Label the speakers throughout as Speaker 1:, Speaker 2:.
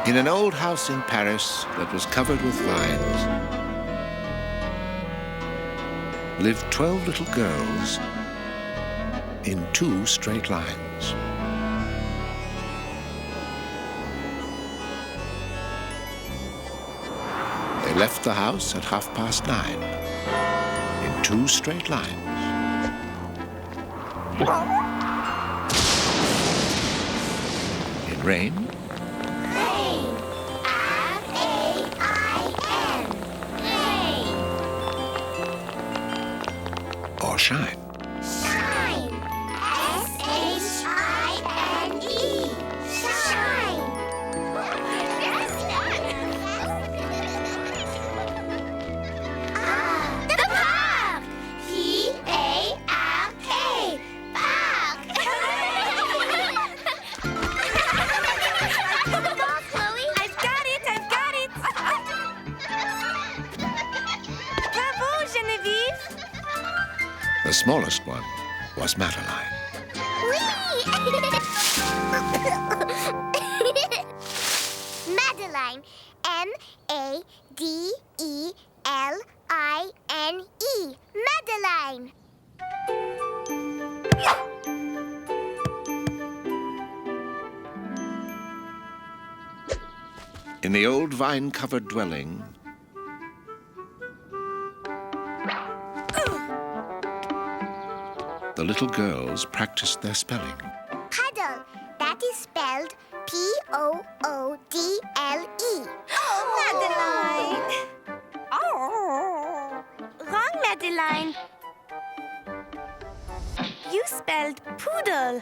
Speaker 1: In an old house in Paris that was covered with vines lived 12 little girls in 2 straight lines. They left the house at 9:30 in 2 straight lines. In rain, or shine.
Speaker 2: Shine. S-H-I-N-E. Shine. The park. P-A-R-K. Park. Go, Chloe. I've got it. Bravo, Genevieve.
Speaker 1: The smallest one was Madeline.
Speaker 2: Madeline, M-A-D-E-L-I-N-E. Madeline.
Speaker 1: In the old vine-covered dwelling, the little girls practiced their spelling.
Speaker 2: Puddle. That is spelled P-O-O-D-L-E. Madeline. Oh. Wrong, Madeline. You spelled poodle.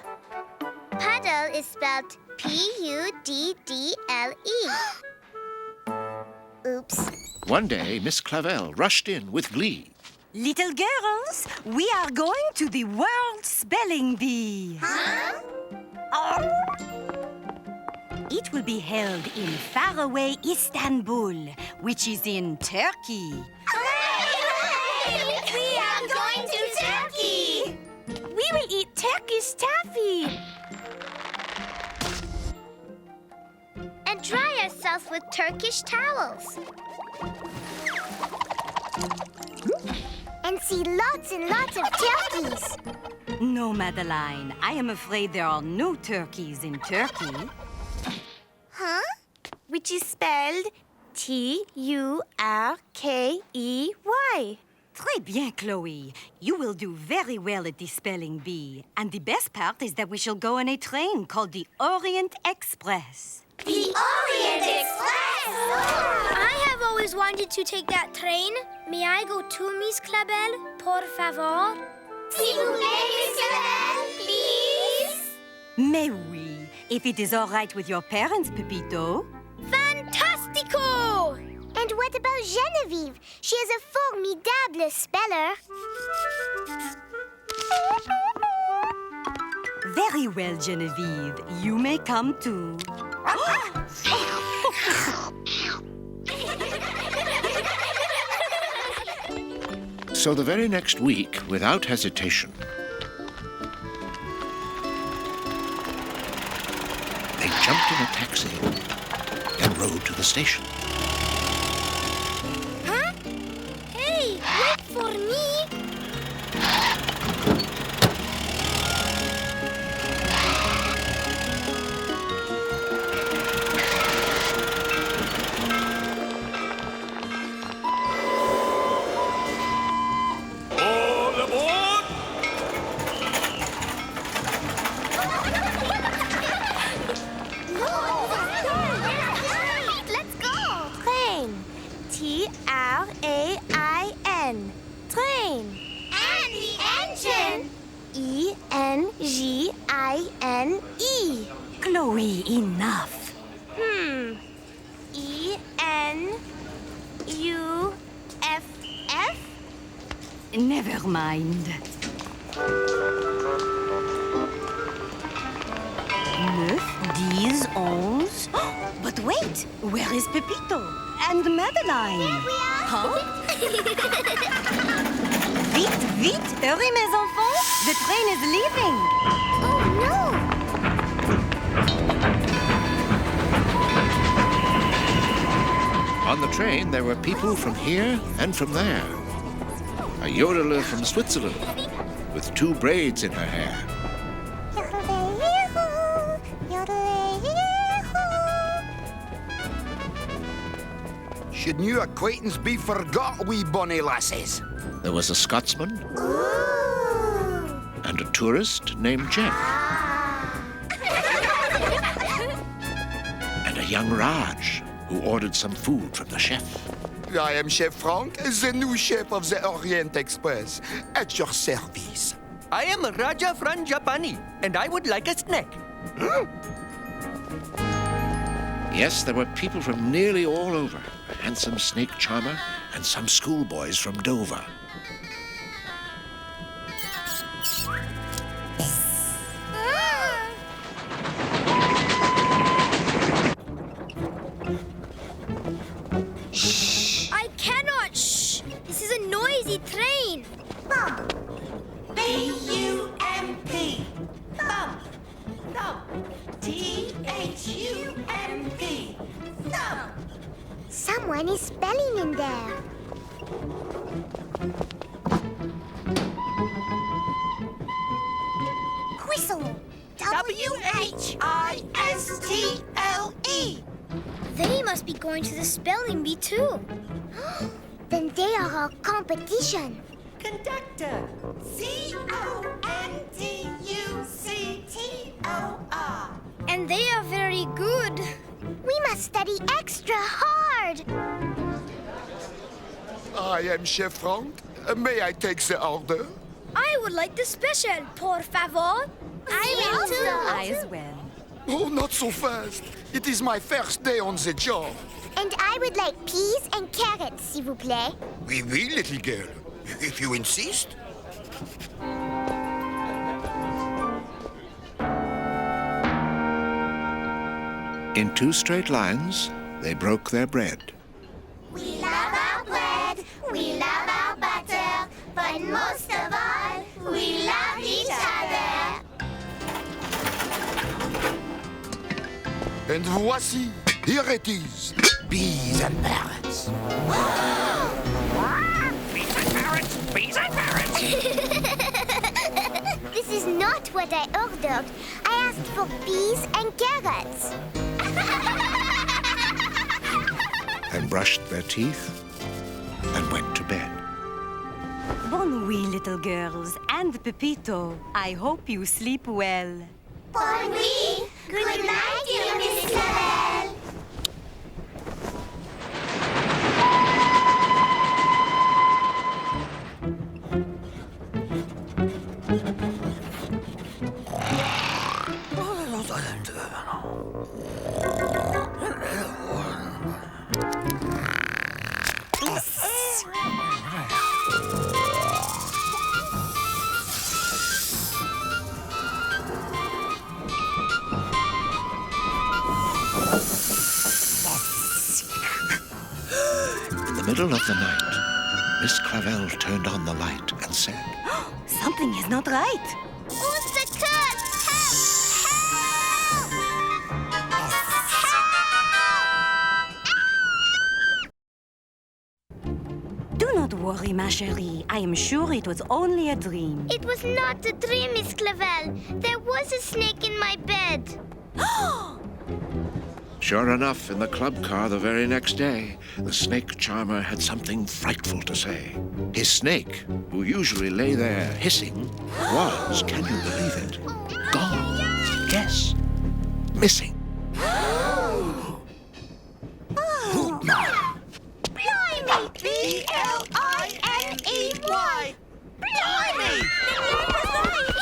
Speaker 2: Puddle is spelled P-U-D-D-L-E. Oops.
Speaker 1: One day, Miss Clavel rushed in with glee.
Speaker 3: Little girls, we are going to the World Spelling Bee.
Speaker 2: Huh?
Speaker 3: It will be held in faraway Istanbul, which is in Turkey.
Speaker 2: Hooray! We are going to Turkey! We will eat Turkish taffy. And dry ourselves with Turkish towels. And see lots and lots of turkeys.
Speaker 3: No, Madeline, I am afraid there are no turkeys in Turkey.
Speaker 2: Huh? Which is spelled T-U-R-K-E-Y.
Speaker 3: Très bien, Chloe. You will do very well at the spelling bee. And the best part is that we shall go on a train called the Orient Express.
Speaker 2: The Orient Express! I have always wanted to take that train. May I go too, Miss Clavel? Por favor? S'il vous plaît, Miss Clavel, please?
Speaker 3: Mais oui, if it is all right with your parents, Pepito.
Speaker 2: Fantastico! And what about Genevieve? She is a formidable speller.
Speaker 3: Very well, Genevieve. You may come too.
Speaker 1: So the very next week, without hesitation, they jumped in a taxi and rode to the station.
Speaker 2: Huh? Hey, wait for me! T-R-A-I-N. Train. And the engine. E-N-G-I-N-E.
Speaker 3: Chloe, enough.
Speaker 2: E-N-U-F-F?
Speaker 3: Never mind. 9, 10, 11. But wait, where is Pepito? And Madeline?
Speaker 2: Here we are.
Speaker 3: Huh? Vite, vite, hurry, mes enfants. The train is leaving.
Speaker 2: Oh, no.
Speaker 1: On the train, there were people from here and from there. A yodeler from Switzerland with 2 braids in her hair.
Speaker 4: Should new acquaintance be forgot, wee bonny lasses?
Speaker 1: There was a Scotsman and a tourist named Jeff. And a young Raj who ordered some food from the chef.
Speaker 4: I am Chef Frank, the new chef of the Orient Express. At your service.
Speaker 5: I am Raja Franjapani, and I would like a snack.
Speaker 1: Yes, there were people from nearly all over. A handsome snake charmer and some schoolboys from Dover.
Speaker 2: Shh! I cannot shh! This is a noisy train.
Speaker 6: Bump. B-U-M-P. Bump. Thump. T-H-U-M-P. Thump.
Speaker 2: Someone is spelling in there.
Speaker 6: Whistle. W-H-I-S-T-L-E.
Speaker 2: They must be going to the spelling bee too. Then they are our competition.
Speaker 6: Conductor. C-O-N-D-U-C-T-O-R.
Speaker 2: And they are very good. We must study extra hard.
Speaker 4: I am Chef Frank. May I take the order?
Speaker 2: I would like the special, por favor. I will too.
Speaker 3: I as well.
Speaker 4: Oh, not so fast. It is my first day on the job.
Speaker 2: And I would like peas and carrots, s'il vous plaît.
Speaker 4: Oui, oui, little girl. If you insist.
Speaker 1: In 2 straight lines, they broke their bread.
Speaker 2: We love our bread, we love our butter, but most of all, we love each other.
Speaker 4: And voici, here it is. Bees and parrots.
Speaker 5: Bees and parrots!
Speaker 2: This is not what I ordered. I asked for peas and carrots.
Speaker 1: And brushed their teeth and went to bed.
Speaker 3: Bon nuit, little girls, and Pepito. I hope you sleep well.
Speaker 2: Bon nuit. Good night, dear Miss Clavel.
Speaker 1: In the middle of the night, Miss Clavel turned on the light and said,
Speaker 3: Something is not right.
Speaker 2: Who's the cut?
Speaker 3: Do not worry, ma chérie. I am sure it was only a dream.
Speaker 2: It was not a dream, Miss Clavel. There was a snake in my bed.
Speaker 1: Sure enough, in the club car the very next day, the snake charmer had something frightful to say. His snake, who usually lay there hissing, was, can you believe it, gone. Yes, missing.
Speaker 2: Blimey!
Speaker 6: B-L-I-M-E-Y.
Speaker 2: Blimey!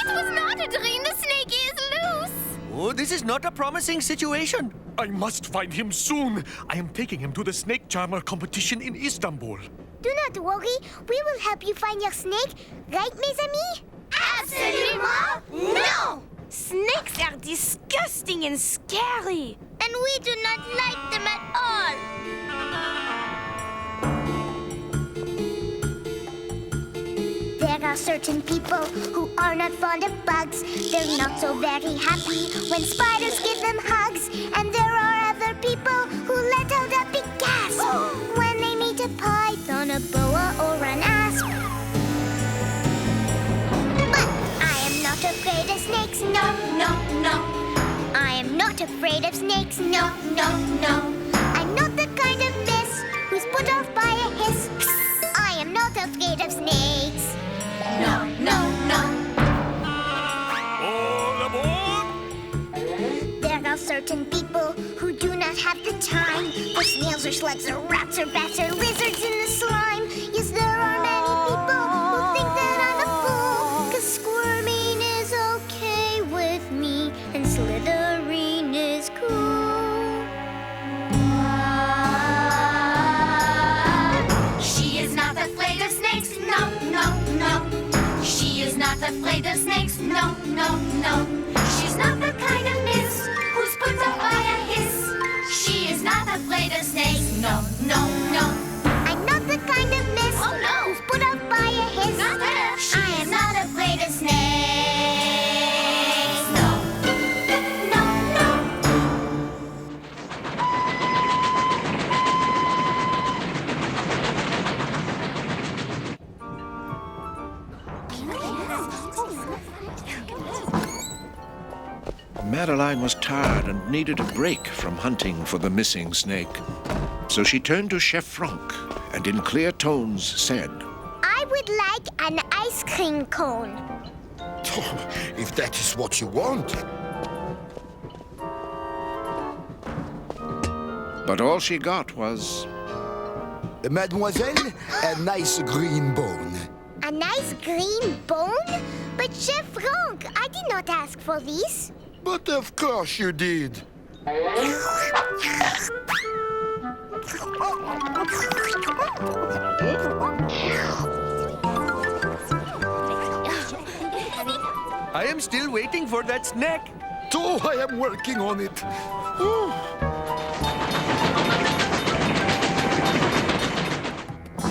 Speaker 2: It was not a dream. The snake is loose.
Speaker 5: Oh, this is not a promising situation.
Speaker 7: I must find him soon. I am taking him to the snake charmer competition in Istanbul.
Speaker 2: Do not worry. We will help you find your snake. Right, mes amis? Absolument no!
Speaker 6: Snakes are disgusting and scary.
Speaker 2: And we do not like them at all. There are certain people who are not fond of bugs. They're not so very happy when spiders give them hugs. And there are other people who let out a big gasp not afraid of snakes, no, no, no. I'm not the kind of miss who's put off by a hiss. I am not afraid of snakes. No, no, no.
Speaker 7: All aboard!
Speaker 2: There are certain people who do not have the time for snails or slugs or rats or bats or lizards in the slime. Yes, there are many people who think that I'm a fool, 'cause squirming is okay with me and slithering is cool.
Speaker 8: She is not afraid of snakes, no, no, no. She is not afraid of snakes, no, no, no. She's not the kind of miss who's put off by a hiss. She is not afraid of snakes, no, no, no.
Speaker 2: I'm not the kind of miss
Speaker 8: Oh, no.
Speaker 2: who's put off by a hiss.
Speaker 8: Not her.
Speaker 2: I am not afraid of snakes. No, no, no.
Speaker 1: Madeline was tired and needed a break from hunting for the missing snake. So she turned to Chef Franck and in clear tones said,
Speaker 2: I would like an ice cream cone.
Speaker 4: If that is what you want.
Speaker 1: but all she got was
Speaker 4: Mademoiselle, a nice green bone.
Speaker 2: A nice green bone? But Chef Franck, I did not ask for this.
Speaker 4: But of course you did.
Speaker 5: I am still waiting for that snack.
Speaker 4: So I am working on it.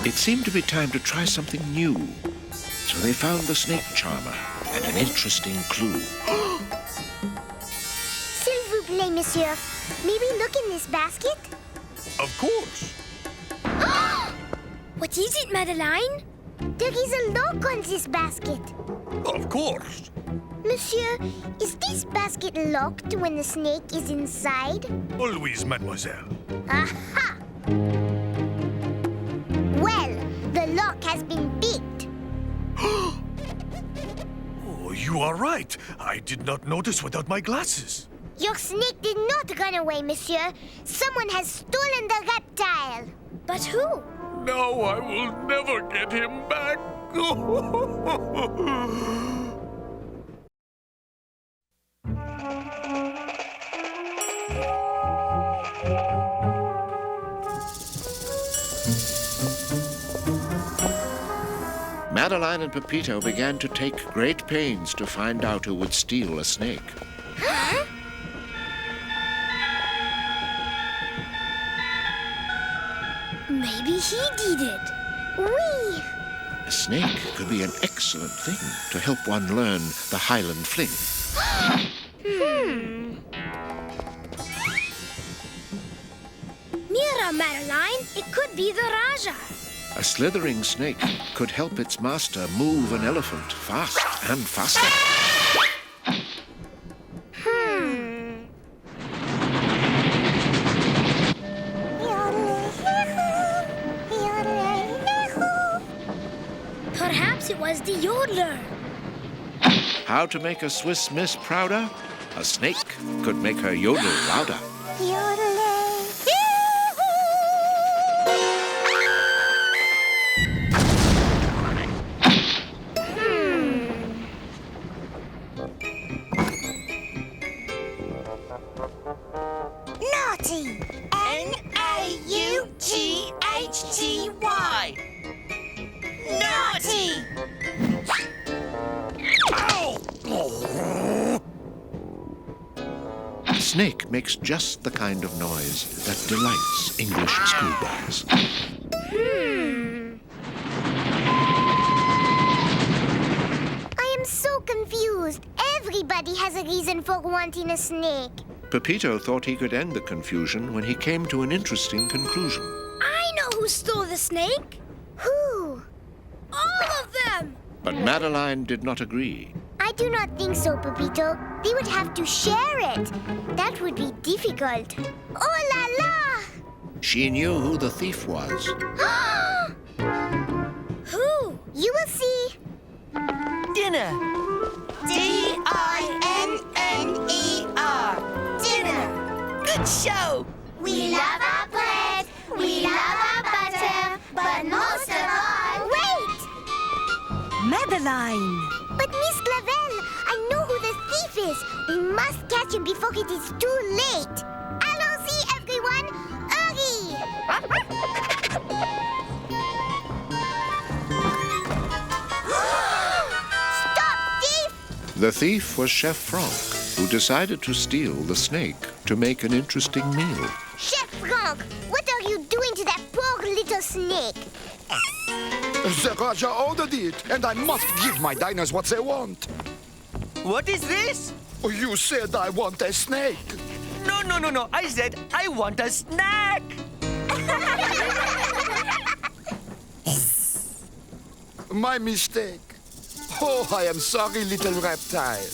Speaker 1: It seemed to be time to try something new. So they found the snake charmer and an interesting clue.
Speaker 2: S'il vous plaît, monsieur. May we look in this basket?
Speaker 7: Of course.
Speaker 2: What is it, Madeline? There is a lock on this basket.
Speaker 7: Of course.
Speaker 2: Monsieur, is this basket locked when the snake is inside?
Speaker 7: Always, mademoiselle.
Speaker 2: Aha! Well, the lock has been picked.
Speaker 7: Oh, you are right. I did not notice without my glasses.
Speaker 2: Your snake did not run away, monsieur. Someone has stolen the reptile. But who?
Speaker 7: Now I will never get him back.
Speaker 1: Madeline and Pepito began to take great pains to find out who would steal a snake.
Speaker 2: Huh? Maybe he did it. Oui.
Speaker 1: A snake could be an excellent thing to help one learn the Highland fling.
Speaker 2: Mira, Madeline, it could be the Raja.
Speaker 1: A slithering snake could help its master move an elephant fast and faster.
Speaker 2: Perhaps it was the yodeler.
Speaker 1: How to make a Swiss miss prouder? A snake could make her yodel louder.
Speaker 2: Naughty.
Speaker 6: N-A-U-G-H-T-Y. Naughty!
Speaker 1: A snake makes just the kind of noise that delights English schoolboys.
Speaker 2: I am so confused. Everybody has a reason for wanting a snake.
Speaker 1: Pepito thought he could end the confusion when he came to an interesting conclusion.
Speaker 2: I know who stole the snake. Who? All of them!
Speaker 1: But Madeline did not agree.
Speaker 2: I do not think so, Pepito. They would have to share it. That would be difficult. Oh la la!
Speaker 1: She knew who the thief was.
Speaker 2: Who? You will see.
Speaker 5: Dinner.
Speaker 6: D-I-N-N-E-R. Dinner.
Speaker 5: Good show.
Speaker 8: We love our bread, we love our butter, but most of all...
Speaker 2: Wait!
Speaker 3: Madeline!
Speaker 2: But Miss Clavel, I know who the thief is. We must catch him before it is too late. Allons-y, everyone! Hurry! Stop, thief!
Speaker 1: The thief was Chef Franck, who decided to steal the snake to make an interesting meal.
Speaker 2: Chef Franck, what are you doing to that poor little snake?
Speaker 4: The Raja ordered it, and I must give my diners what they want.
Speaker 5: What is this?
Speaker 4: You said I want a snake.
Speaker 5: No. I said I want a snack.
Speaker 4: My mistake. Oh, I am sorry, little reptile.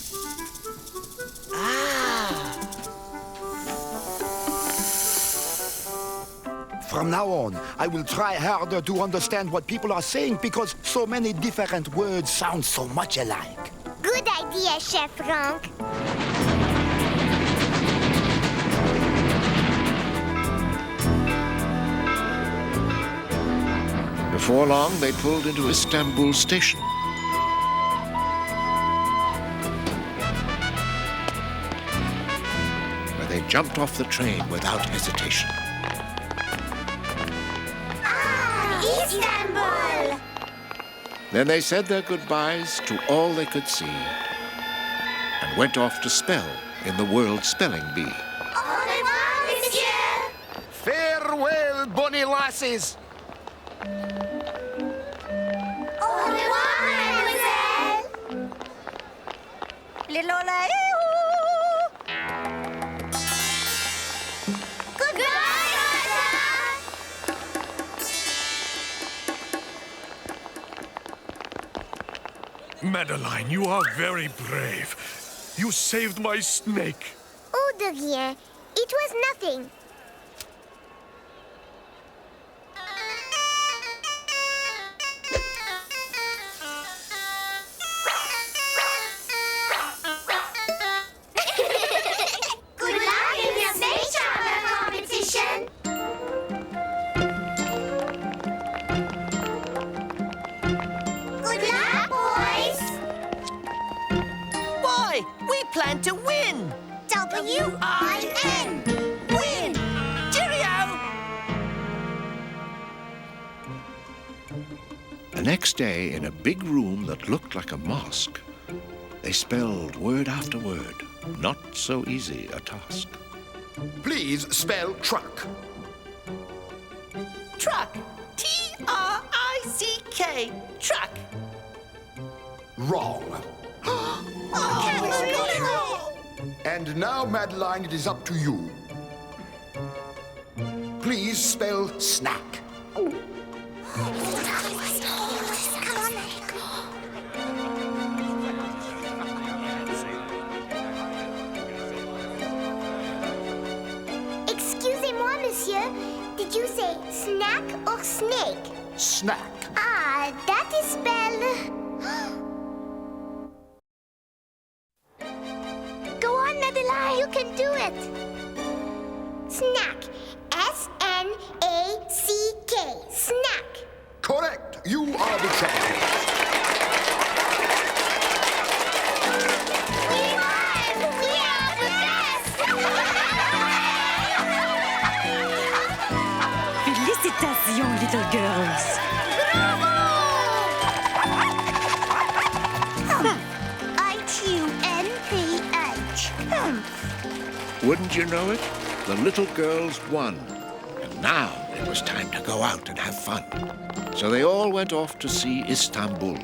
Speaker 4: From now on, I will try harder to understand what people are saying because so many different words sound so much alike.
Speaker 2: Good idea, Chef Franck.
Speaker 1: Before long, they pulled into Istanbul station. Where they jumped off the train without hesitation.
Speaker 2: Istanbul!
Speaker 1: Then they said their goodbyes to all they could see and went off to spell in the World Spelling Bee.
Speaker 2: Au revoir, monsieur!
Speaker 4: Farewell, bonny lasses!
Speaker 2: Au revoir, mademoiselle! Goodbye, Raja!
Speaker 7: Madeline, you are very brave. You saved my snake.
Speaker 2: Oh, de rien. It was nothing.
Speaker 8: Good luck in the snake charmer competition.
Speaker 2: Good luck, boys!
Speaker 5: Boy, we plan to win.
Speaker 2: W-I-N!
Speaker 5: Win. Cheerio.
Speaker 1: The next day, in a big room that looked like a mosque, they spelled word after word. Not so easy a task.
Speaker 4: Please spell truck.
Speaker 5: Truck. T-R-I-C-K. Truck.
Speaker 4: Wrong. And now, Madeline, it is up to you. Please spell snack.
Speaker 2: Excusez-moi, monsieur. Did you say snack or snake?
Speaker 4: Snack.
Speaker 2: Ah, that is spelled... Go on, Madeline. You can do it. Snack. S-N-A-C-K. Snack.
Speaker 4: Correct. You are the champion.
Speaker 2: We won! We are the best!
Speaker 3: Félicitations, little girls.
Speaker 2: I-Q-N-P-H.
Speaker 1: Wouldn't you know it? The little girls won. And now it was time to go out and have fun. So they all went off to see Istanbul.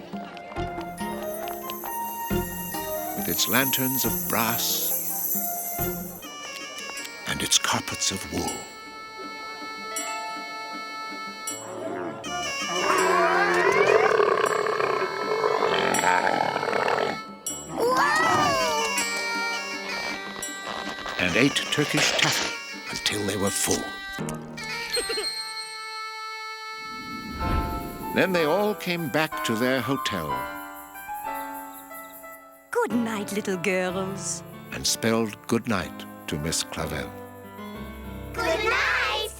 Speaker 1: With its lanterns of brass and its carpets of wool. and ate Turkish taffy until they were full. Then they all came back to their hotel
Speaker 3: Good night, little girls.
Speaker 1: and spelled good night to Miss Clavel.
Speaker 2: Good night.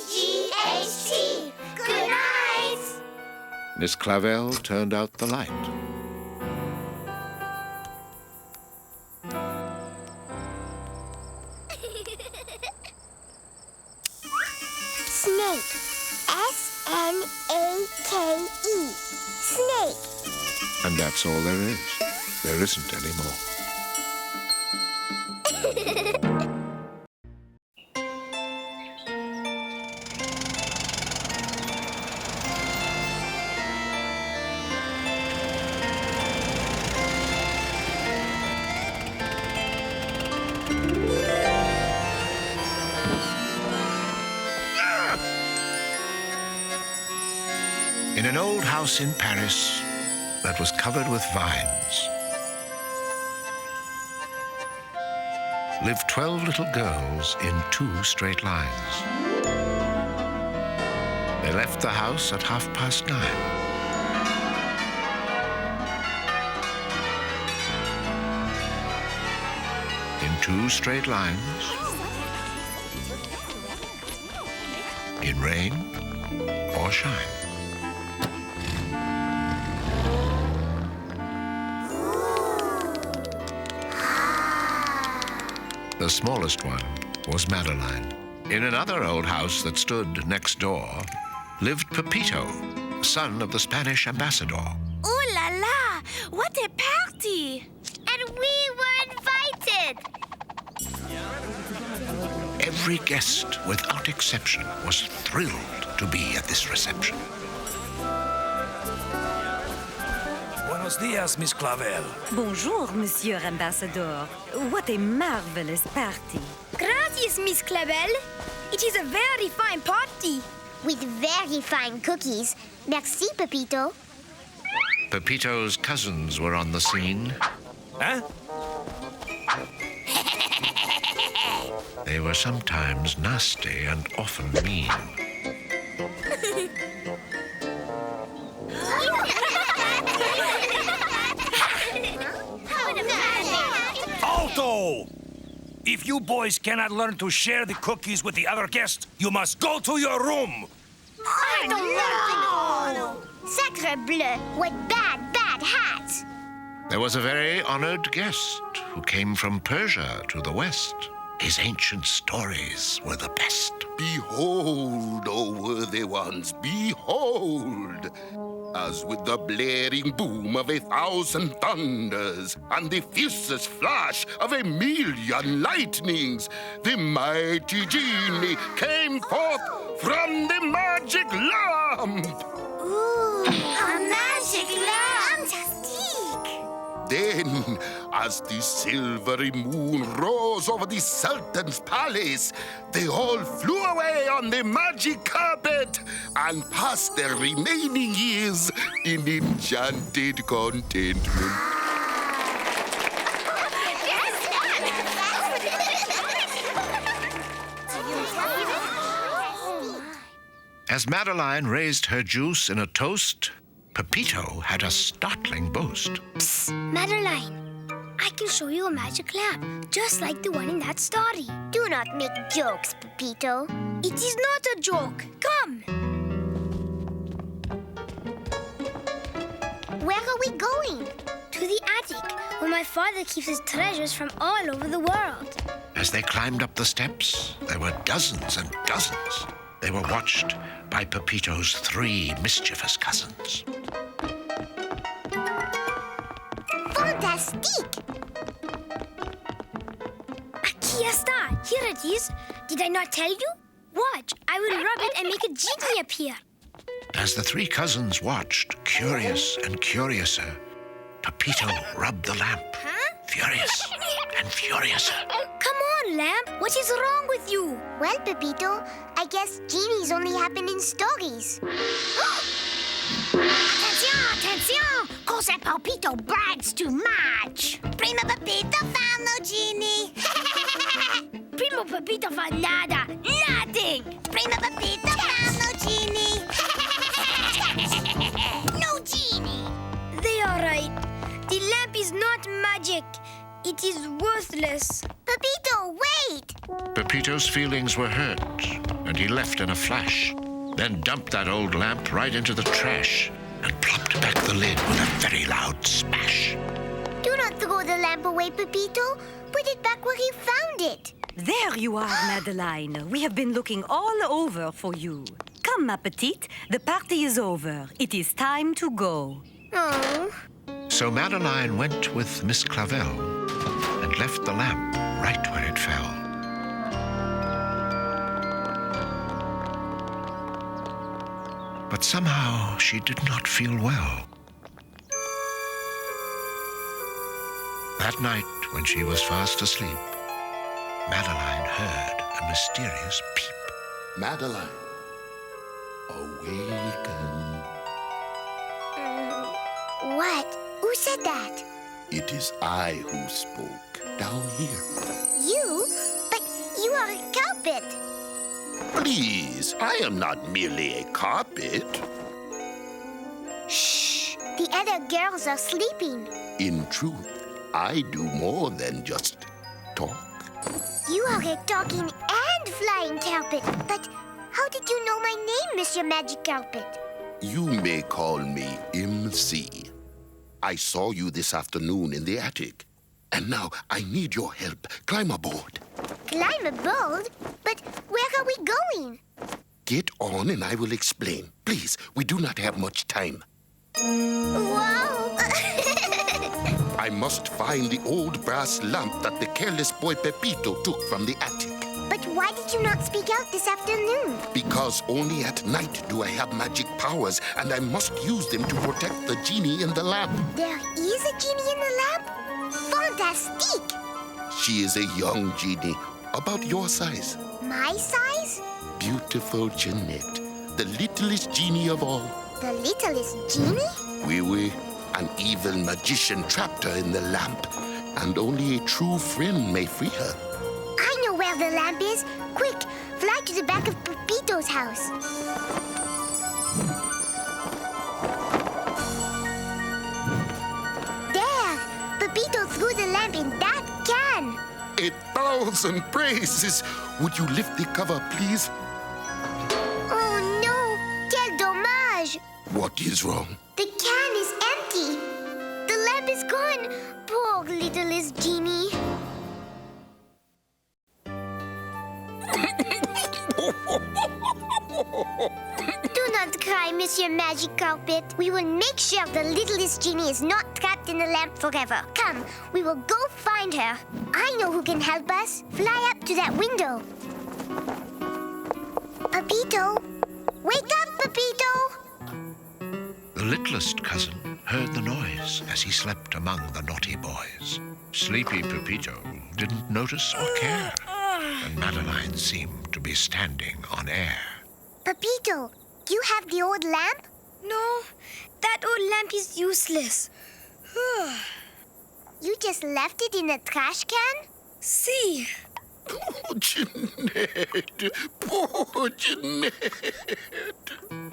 Speaker 2: Godnight. Good night.
Speaker 1: Miss Clavel turned out the light.
Speaker 2: Snake. S-N-A-K-E. Snake.
Speaker 1: And that's all there is. There isn't any more. In an old house in Paris that was covered with vines lived 12 little girls in 2 straight lines. They left the house at 9:30. In 2 straight lines, in rain or shine. The smallest one was Madeline. In another old house that stood next door lived Pepito, son of the Spanish ambassador.
Speaker 6: Ooh la la! What a party!
Speaker 2: And we were invited.
Speaker 1: Every guest, without exception, was thrilled to be at this reception.
Speaker 9: Buenos dias, Miss Clavel.
Speaker 3: Bonjour, Monsieur Ambassador. What a marvelous party.
Speaker 2: Gracias, Miss Clavel. It is a very fine party. With very fine cookies. Merci, Pepito.
Speaker 1: Pepito's cousins were on the scene.
Speaker 9: Huh?
Speaker 1: They were sometimes nasty and often mean.
Speaker 9: Alto! If you boys cannot learn to share the cookies with the other guests, you must go to your room.
Speaker 2: I don't want to know. Sacre bleu, what bad hats.
Speaker 1: There was a very honored guest who came from Persia to the west. His ancient stories were the best.
Speaker 10: Behold, O worthy ones, behold! As with the blaring boom of 1,000 thunders and the fiercest flash of 1,000,000 lightnings, the mighty genie came forth from the magic lamp.
Speaker 2: Ooh, a magic lamp. Fantastic.
Speaker 10: Then, as the silvery moon rose over the Sultan's palace, they all flew away on the magic carpet and passed their remaining years in enchanted contentment.
Speaker 1: As Madeline raised her juice in a toast, Pepito had a startling boast.
Speaker 2: Psst, Madeline. I can show you a magic lamp, just like the one in that story. Do not make jokes, Pepito. It is not a joke. Come. Where are we going? To the attic, where my father keeps his treasures from all over the world.
Speaker 1: As they climbed up the steps, there were dozens and dozens. They were watched by Pepito's 3 mischievous cousins.
Speaker 2: Fantastic! Aquí está. Here it is. Did I not tell you? Watch. I will rub it and make a genie appear.
Speaker 1: As the 3 cousins watched, curious and curiouser, Pepito rubbed the lamp, furious and furiouser.
Speaker 2: Come on, Lamp. What is wrong with you? Well, Pepito, I guess genies only happen in stories. Attention, attention!
Speaker 8: knows that Pepito brags too much. Primo Pepito found no genie.
Speaker 2: Primo Pepito found nada. Nothing.
Speaker 8: Primo Pepito found no genie. No genie.
Speaker 2: They are right. The lamp is not magic. It is worthless.
Speaker 8: Pepito, wait!
Speaker 1: Pepito's feelings were hurt, and he left in a flash, then dumped that old lamp right into the trash and plopped back the lid with a very loud smash.
Speaker 8: Do not throw the lamp away, Pepito. Put it back where you found it.
Speaker 3: There you are, Madeline. We have been looking all over for you. Come, ma petite. The party is over. It is time to go.
Speaker 8: Oh.
Speaker 1: So Madeline went with Miss Clavel and left the lamp right where it fell. But somehow she did not feel well. That night, when she was fast asleep, Madeline heard a mysterious peep.
Speaker 10: Madeline, awaken.
Speaker 8: What? Who said that?
Speaker 10: It is I who spoke, down here.
Speaker 8: You? But you are a carpet.
Speaker 10: Please, I am not merely a carpet.
Speaker 8: Shh! The other girls are sleeping.
Speaker 10: In truth, I do more than just talk.
Speaker 8: You are a talking and flying carpet. But how did you know my name, Mr. Magic Carpet?
Speaker 10: You may call me MC. I saw you this afternoon in the attic. And now I need your help. Climb aboard.
Speaker 8: Climb aboard? But where are we going?
Speaker 10: Get on and I will explain. Please, we do not have much time.
Speaker 8: Wow!
Speaker 10: I must find the old brass lamp that the careless boy Pepito took from the attic.
Speaker 8: But why did you not speak out this afternoon?
Speaker 10: Because only at night do I have magic powers, and I must use them to protect the genie in the lamp.
Speaker 8: There is a genie in the lamp? Fantastique!
Speaker 10: She is a young genie, about your size.
Speaker 8: My size?
Speaker 10: Beautiful Jeanette, the littlest genie of all.
Speaker 8: The littlest genie?
Speaker 10: Oui. An evil magician trapped her in the lamp, and only a true friend may free her.
Speaker 8: I know where the lamp is. Quick, fly to the back of Pepito's house. There! Pepito threw the lamp in that can.
Speaker 10: 1,000 praises! Would you lift the cover, please?
Speaker 8: Oh no! Quel dommage!
Speaker 10: What is wrong?
Speaker 8: The can is empty. The lamp is gone. Poor littlest genie. Do not cry, Monsieur Magic Carpet. We will make sure the littlest genie is not trapped in the lamp forever. Come, we will go find her. I know who can help us. Fly up to that window. Pepito! Wake up, Pepito!
Speaker 1: The littlest cousin heard the noise as he slept among the naughty boys. Sleepy Pepito didn't notice or care, and Madeline seemed to be standing on air.
Speaker 8: Pepito, do you have the old lamp?
Speaker 2: No, that old lamp is useless.
Speaker 8: You just left it in a trash can?
Speaker 2: See.
Speaker 10: Poor Jeanette! Poor Jeanette!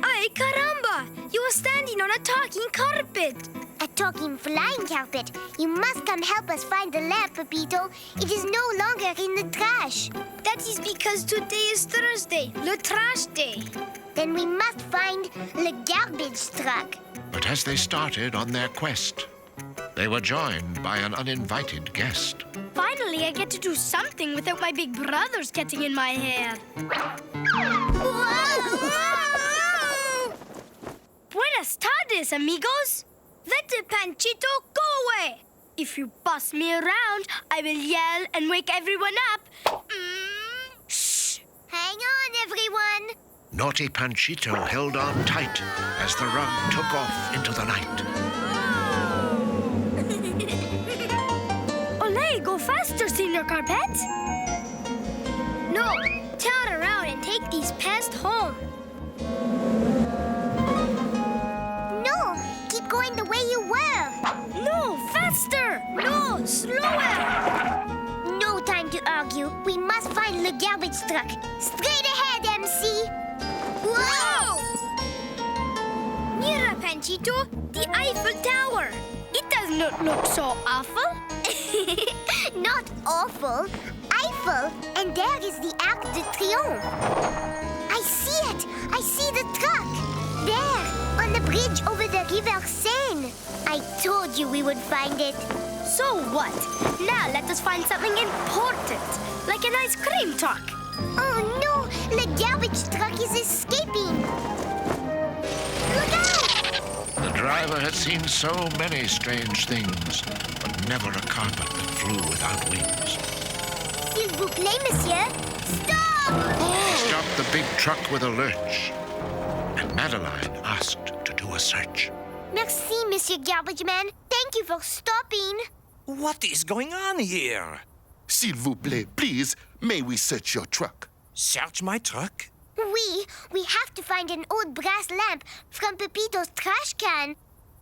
Speaker 2: Ay, caramba! You are standing on a talking carpet.
Speaker 8: A talking flying carpet. You must come help us find the lamp, Pepito. It is no longer in the trash.
Speaker 2: That is because today is Thursday, le trash day.
Speaker 8: Then we must find the garbage truck.
Speaker 1: But as they started on their quest, they were joined by an uninvited guest.
Speaker 2: Finally, I get to do something without my big brothers getting in my hair.
Speaker 8: Whoa!
Speaker 2: Buenas tardes, amigos. Let the Panchito go away. If you boss me around, I will yell and wake everyone up.
Speaker 8: Shh! Hang on, everyone.
Speaker 1: Naughty Panchito held on tight as the rug took off into the night.
Speaker 2: Olé, go faster, Senior Carpet. No, turn around and take these pests home.
Speaker 8: No, keep going the way you were.
Speaker 2: find the garbage truck. Straight ahead, MC. Whoa! Mira, Panchito, the Eiffel Tower. It does not look so awful. Not awful. Eiffel, and there is the Arc de Triomphe. I see it. I see the truck. There, on the bridge over the River Seine. I told you we would find it. So what? Now let us find something important, like an ice cream truck. Oh no, the garbage truck is escaping. Look out!
Speaker 1: The driver had seen so many strange things, but never a carpet that flew without wings.
Speaker 2: S'il vous plaît, monsieur. Stop!
Speaker 1: He stopped the big truck with a lurch, and Madeline asked to do a search.
Speaker 2: Merci, Monsieur Garbage Man. Thank you for stopping.
Speaker 9: What is going on here?
Speaker 10: S'il vous plaît, please, may we search your truck?
Speaker 9: Search my truck?
Speaker 2: We have to find an old brass lamp from Pepito's trash can.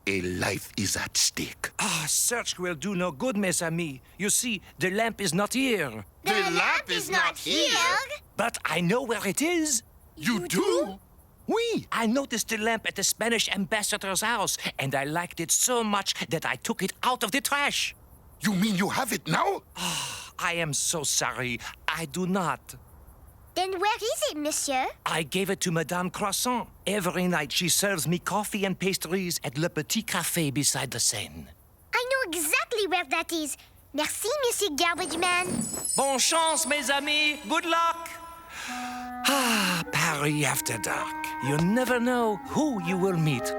Speaker 10: A life is at stake.
Speaker 9: Search will do no good, mes amis. You see, the lamp is not here.
Speaker 2: The lamp is not here.
Speaker 9: But I know where it is.
Speaker 10: You do?
Speaker 9: Oui, I noticed the lamp at the Spanish ambassador's house, and I liked it so much that I took it out of the trash.
Speaker 10: You mean you have it now?
Speaker 9: I am so sorry. I do not.
Speaker 2: Then where is it, monsieur?
Speaker 9: I gave it to Madame Croissant. Every night she serves me coffee and pastries at Le Petit Café beside the Seine.
Speaker 2: I know exactly where that is. Merci, Monsieur Garbage Man.
Speaker 9: Bon chance, mes amis. Good luck. Paris after dark. You never know who you will meet.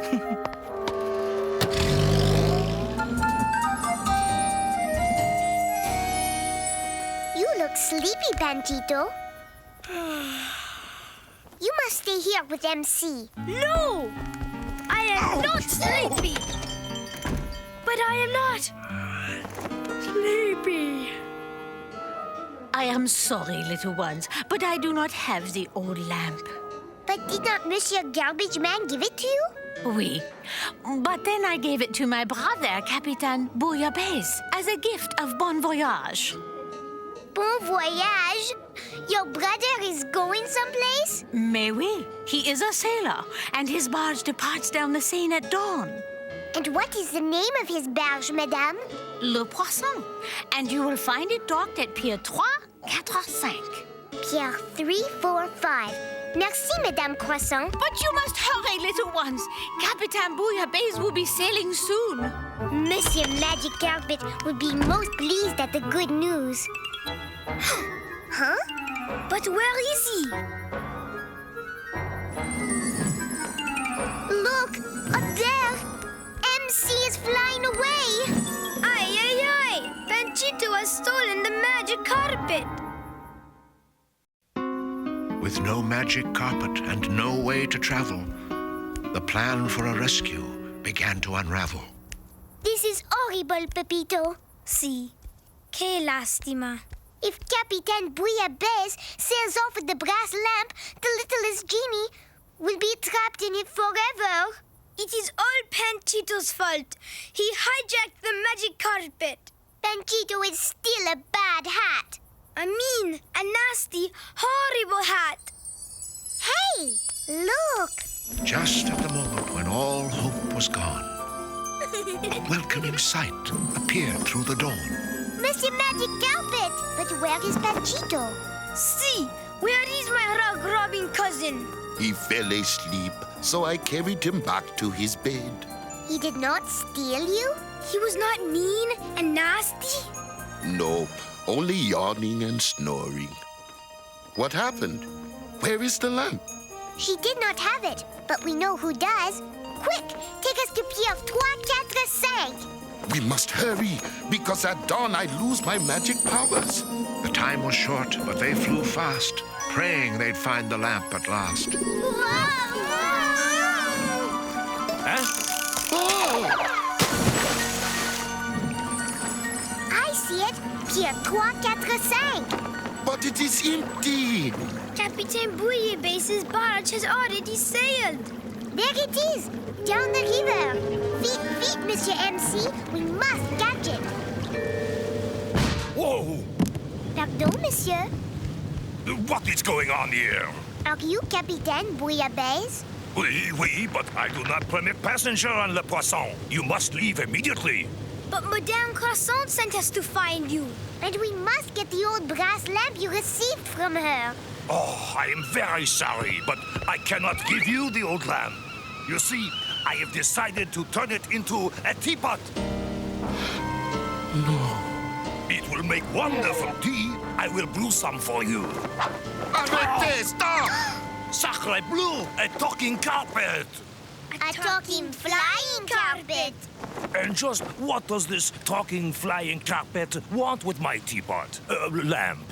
Speaker 2: You look sleepy, Panchito. You must stay here with MC.
Speaker 11: No! I am not sleepy. But I am not sleepy.
Speaker 6: I am sorry, little ones, but I do not have the old lamp.
Speaker 2: But did not Monsieur Garbage Man give it to you?
Speaker 6: Oui. But then I gave it to my brother, Capitaine Bouillabaisse, as a gift of bon voyage.
Speaker 2: Bon voyage? Your brother is going someplace?
Speaker 6: Mais oui. He is a sailor, and his barge departs down the Seine at dawn.
Speaker 2: And what is the name of his barge, madame?
Speaker 6: Le Poisson. And you will find it docked at Pier 3, 4, 5.
Speaker 2: Pier 3, 4, 5. Merci, Madame Croissant.
Speaker 6: But you must hurry, little ones. Capitaine Bouillabaisse will be sailing soon.
Speaker 2: Monsieur Magic Carpet would be most pleased at the good news. Huh?
Speaker 11: But where is he?
Speaker 2: Look, up there. MC is flying away.
Speaker 11: Ay, ay, ay! Panchito has stolen the magic carpet.
Speaker 1: With no magic carpet and no way to travel, the plan for a rescue began to unravel.
Speaker 2: This is horrible, Pepito.
Speaker 11: Sí. Qué lástima.
Speaker 2: If Capitaine Bouillabaisse sails off with the brass lamp, the littlest genie will be trapped in it forever.
Speaker 11: It is all Panchito's fault. He hijacked the magic carpet.
Speaker 2: Panchito is still a bad hat.
Speaker 11: I mean, a nasty, horrible hat.
Speaker 2: Hey, look.
Speaker 1: Just at the moment when all hope was gone, a welcoming sight appeared through the dawn.
Speaker 2: Monsieur Magic Carpet! But where is Panchito?
Speaker 11: See, where is my rug-robbing cousin?
Speaker 10: He fell asleep, so I carried him back to his bed.
Speaker 2: He did not steal you?
Speaker 11: He was not mean and nasty?
Speaker 10: No, only yawning and snoring. What happened? Where is the lamp?
Speaker 2: She did not have it, but we know who does. Quick, take us to Pier 3, 4, 5.
Speaker 10: We must hurry, because at dawn I lose my magic powers.
Speaker 1: The time was short, but they flew fast, praying they'd find the lamp at last.
Speaker 9: Huh?
Speaker 10: Oh!
Speaker 2: I see it. Pier 3, 4, 5.
Speaker 10: But it is empty.
Speaker 11: Capitaine Bouillabaisse's barge has already sailed.
Speaker 2: There it is, down the river. Vite, Monsieur MC. We must catch it.
Speaker 9: Whoa!
Speaker 2: Pardon, monsieur.
Speaker 12: What is going on here?
Speaker 2: Are you Capitaine Bouillabaisse?
Speaker 12: Oui, but I do not permit passenger on Le Poisson. You must leave immediately.
Speaker 11: But Madame Croissant sent us to find you.
Speaker 2: And we must get the old brass lamp you received from her.
Speaker 12: Oh, I am very sorry, but I cannot give you the old lamp. You see, I have decided to turn it into a teapot.
Speaker 10: No.
Speaker 12: It will make wonderful tea. I will brew some for you.
Speaker 10: Arrêtez! Stop!
Speaker 12: Sacre bleu, a talking carpet.
Speaker 2: A talking flying carpet.
Speaker 12: And just what does this talking flying carpet want with my teapot? Lamp.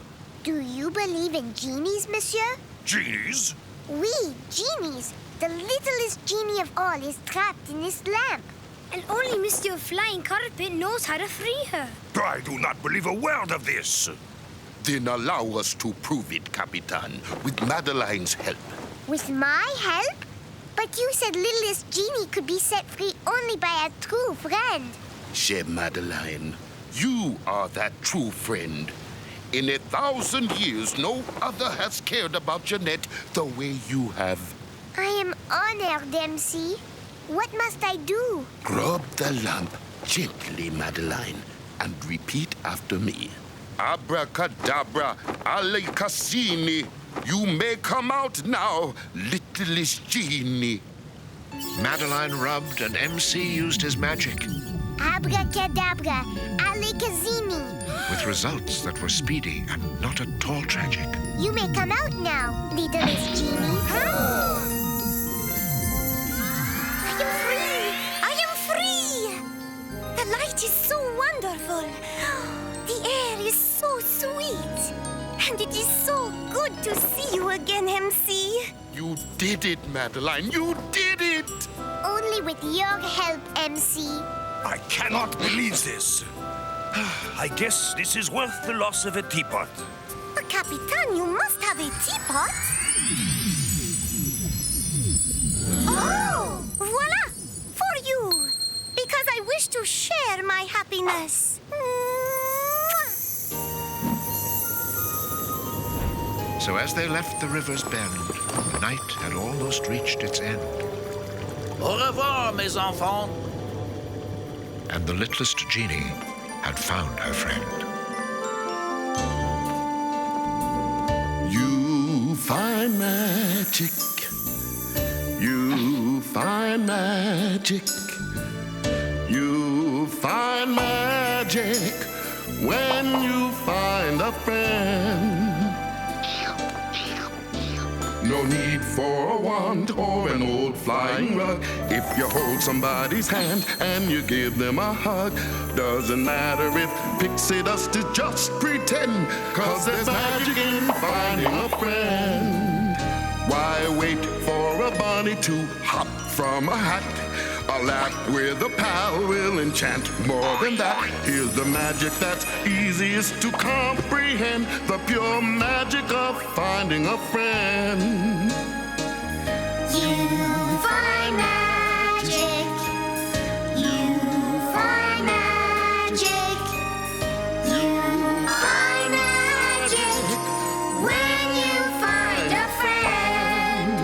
Speaker 2: Do you believe in genies, monsieur?
Speaker 12: Genies?
Speaker 2: Oui, genies. The littlest genie of all is trapped in this lamp.
Speaker 11: And only Monsieur Flying Carpet knows how to free her.
Speaker 12: I do not believe a word of this.
Speaker 10: Then allow us to prove it, Capitan, with Madeline's help.
Speaker 2: With my help? But you said littlest genie could be set free only by a true friend.
Speaker 10: Chère Madeline, you are that true friend. In 1,000 years, no other has cared about Jeanette the way you have.
Speaker 2: I am honored, MC. What must I do?
Speaker 10: Rub the lamp gently, Madeline, and repeat after me. Abracadabra, Cassini. You may come out now, littlest genie.
Speaker 1: Madeline rubbed and MC used his magic.
Speaker 2: Abracadabra, Alekazimi.
Speaker 1: With results that were speedy and not at all tragic.
Speaker 2: You may come out now, littlest genie.
Speaker 3: I am free! I am free! The light is so wonderful. The air is so sweet. And it is so good to see you again, MC.
Speaker 10: You did it, Madeline. You did it!
Speaker 2: Only with your help, MC.
Speaker 12: I cannot believe this. I guess this is worth the loss of a teapot.
Speaker 3: Capitan, you must have a teapot. Oh! Voila! For you! Because I wish to share my happiness.
Speaker 1: So as they left the river's bend, the night had almost reached its end.
Speaker 13: Au revoir, mes enfants.
Speaker 1: And the littlest genie had found her friend.
Speaker 10: You find magic. You find magic. You find magic when you find a friend. No need for a wand or an old flying rug. If you hold somebody's hand and you give them a hug, doesn't matter if pixie dust is just pretend, 'cause there's magic in finding a friend. Why wait for a bunny to hop from a hat? A laugh with a pal will enchant more than that. Here's the magic that's easiest to comprehend, the pure magic of finding a friend.
Speaker 2: You find magic. You find magic. You find magic when you find a friend.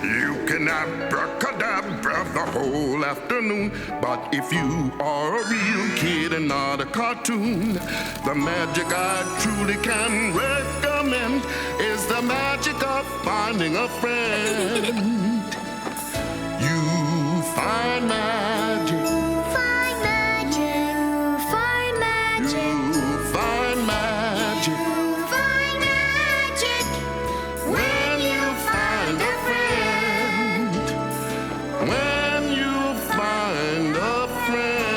Speaker 10: You can abracadabra the whole afternoon, but if you are a real kid and not a cartoon, the magic I truly can recommend is the magic of finding a friend. You find magic.
Speaker 2: Find magic. Find magic.
Speaker 10: You find magic.
Speaker 2: Find magic
Speaker 10: When you find a friend. When you find a friend.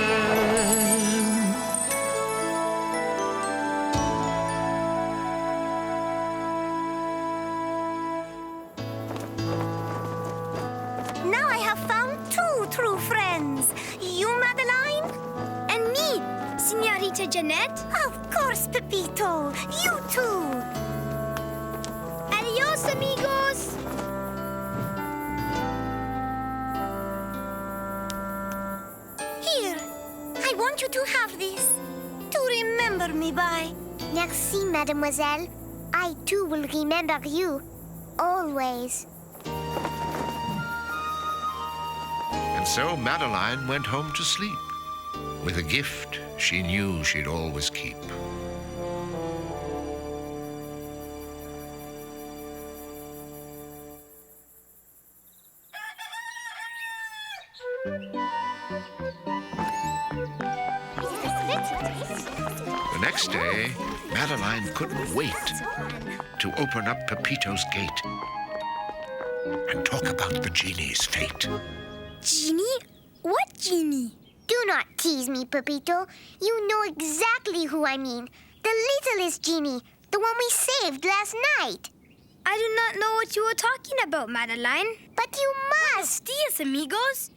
Speaker 3: Now I have found two true friends. You, Madeline?
Speaker 11: And me, Señorita Jeanette.
Speaker 3: Of course, Pepito. You too.
Speaker 11: Adios, amigos.
Speaker 3: Here, I want you to have this to remember me by. Merci, mademoiselle. I too will remember you. Always.
Speaker 1: And so Madeline went home to sleep with a gift she knew she'd always keep. The next day, Madeline couldn't wait to open up Pepito's gate and talk about the genie's fate.
Speaker 2: Genie? What genie?
Speaker 3: Do not tease me, Pepito. You know exactly who I mean. The littlest genie, the one we saved last night.
Speaker 2: I do not know what you are talking about, Madeline.
Speaker 3: But you must.
Speaker 2: Dias, amigos.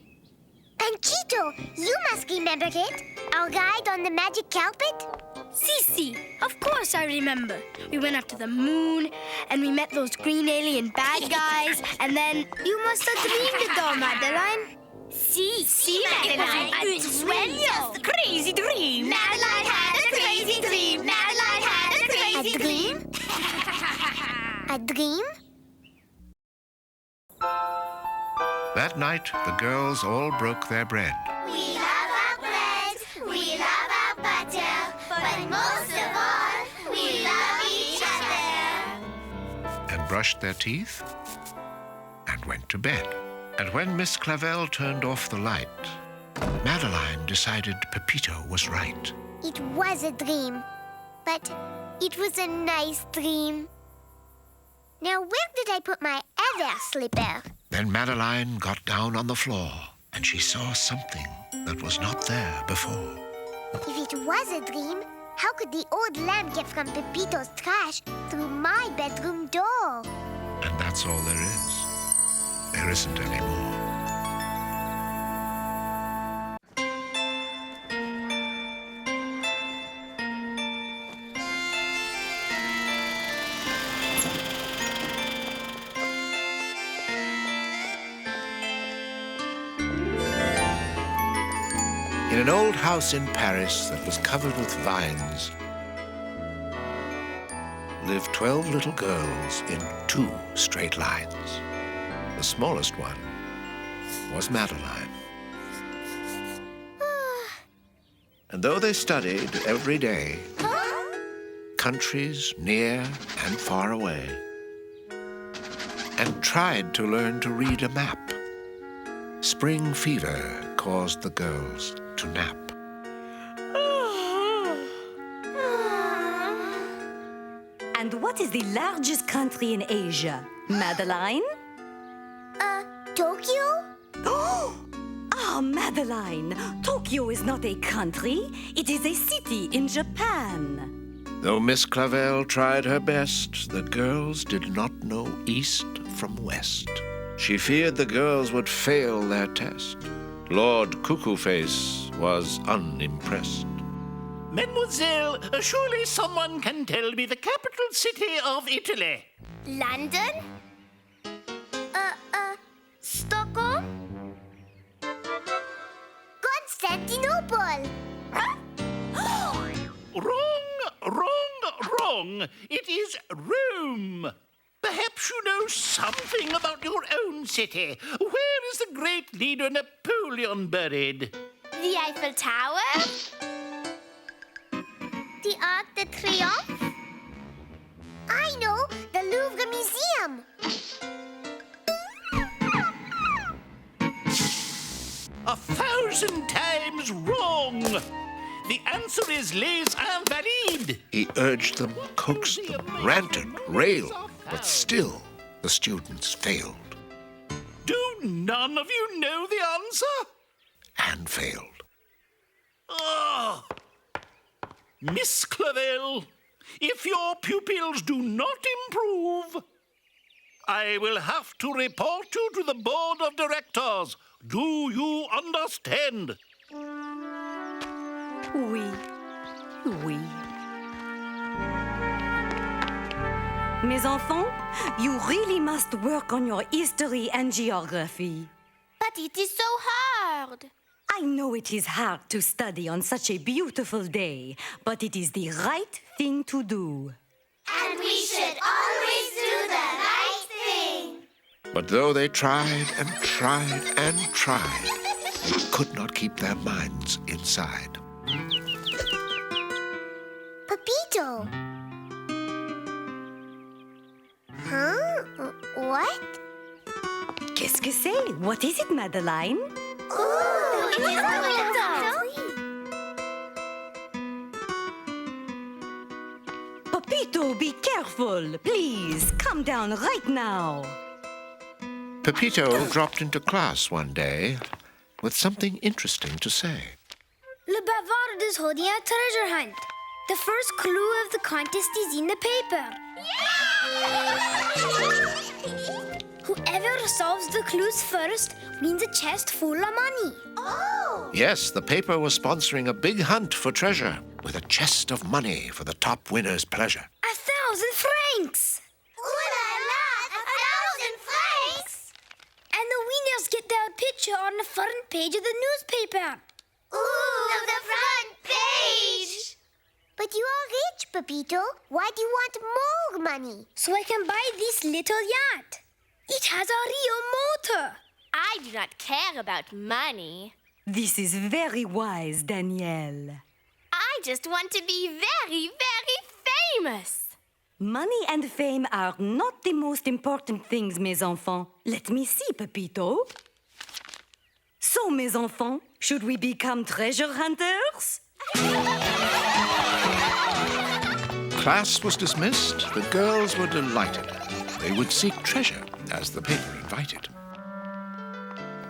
Speaker 3: And Chito, you must remember it. Our guide on the magic carpet.
Speaker 2: Si, of course I remember. We went up to the moon, and we met those green alien bad guys, and then... You must have dreamed it all, Madeline.
Speaker 8: Si, Madeline. Un sueño. Crazy dream. Madeline had a crazy dream. Madeline had a crazy dream.
Speaker 3: A dream?
Speaker 1: That night, the girls all broke their bread
Speaker 8: We love our bread. We love our butter. But most of all, we love each other.
Speaker 1: and brushed their teeth and went to bed. And when Miss Clavel turned off the light, Madeline decided Pepito was right.
Speaker 3: It was a dream. But it was a nice dream. Now, where did I put my other slipper?
Speaker 1: Then Madeline got down on the floor and she saw something that was not there before.
Speaker 3: If it was a dream, how could the old lamp get from Pepito's trash through my bedroom door?
Speaker 1: And that's all there is. There isn't any more. In an old house in Paris that was covered with vines lived 12 little girls in 2 straight lines. The smallest one was Madeline. And though they studied every day, countries near and far away, and tried to learn to read a map, spring fever caused the girls to nap.
Speaker 14: And what is the largest country in Asia, Madeline?
Speaker 3: Tokyo?
Speaker 14: Ah, Madeline, Tokyo is not a country. It is a city in Japan.
Speaker 1: Though Miss Clavel tried her best, the girls did not know east from west. She feared the girls would fail their test. Lord Cuckoo-Face was unimpressed.
Speaker 13: Mademoiselle, surely someone can tell me the capital city of Italy.
Speaker 2: London? Stockholm?
Speaker 3: Constantinople!
Speaker 13: Wrong. It is Rome. Perhaps you know something about your own city. Where is the great leader Napoleon buried?
Speaker 2: The Eiffel Tower?
Speaker 3: The Arc de Triomphe? I know, the Louvre Museum.
Speaker 13: 1,000 times wrong. The answer is Les Invalides.
Speaker 1: He urged them, coaxed them, ranted, railed, but still the students failed.
Speaker 13: Do none of you know the answer?
Speaker 1: And failed.
Speaker 13: Oh. Miss Clavel, if your pupils do not improve, I will have to report you to the board of directors. Do you understand?
Speaker 14: Oui. Mes enfants, you really must work on your history and geography.
Speaker 2: But it is so hard.
Speaker 14: I know it is hard to study on such a beautiful day, but it is the right thing to do.
Speaker 8: And we should always do the right thing.
Speaker 1: But though they tried and tried and tried, they could not keep their minds inside.
Speaker 3: Pepito. Huh? What?
Speaker 14: Qu'est-ce que c'est? What is it, Madeline?
Speaker 3: Ooh,
Speaker 8: it is Pepito.
Speaker 14: Pepito, be careful. Please, come down right now.
Speaker 1: Pepito dropped into class one day with something interesting to say.
Speaker 2: Le Bavard is holding a treasure hunt. The first clue of the contest is in the paper. Whoever solves the clues first wins a chest full of money.
Speaker 3: Oh!
Speaker 1: Yes, the paper was sponsoring a big hunt for treasure with a chest of money for the top winner's pleasure.
Speaker 2: 1,000 francs!
Speaker 8: Ooh la la, 1,000 francs!
Speaker 2: And the winners get their picture on the front page of the newspaper.
Speaker 8: Ooh, the front page!
Speaker 3: But you are rich, Pepito. Why do you want more money?
Speaker 2: So I can buy this little yacht. It has a real motor.
Speaker 11: I do not care about money.
Speaker 14: This is very wise, Danielle.
Speaker 11: I just want to be very, very famous.
Speaker 14: Money and fame are not the most important things, mes enfants. Let me see, Pepito. So, mes enfants, should we become treasure hunters?
Speaker 1: Class was dismissed. The girls were delighted. They would seek treasure, as the paper invited.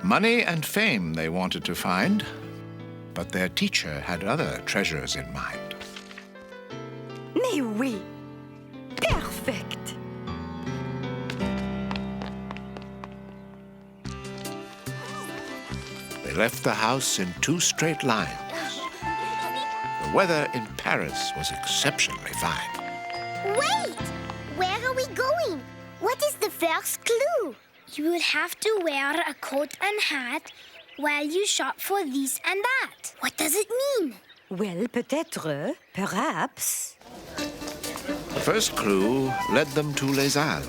Speaker 1: Money and fame they wanted to find, but their teacher had other treasures in mind.
Speaker 14: Mais oui! Perfect!
Speaker 1: They left the house in 2 straight lines. The weather in Paris was exceptionally fine.
Speaker 3: Wait! Where are we going? What is the first clue?
Speaker 2: You will have to wear a coat and hat while you shop for this and that. What does it mean?
Speaker 14: Well, peut-être, perhaps.
Speaker 1: The first clue led them to Les Halles,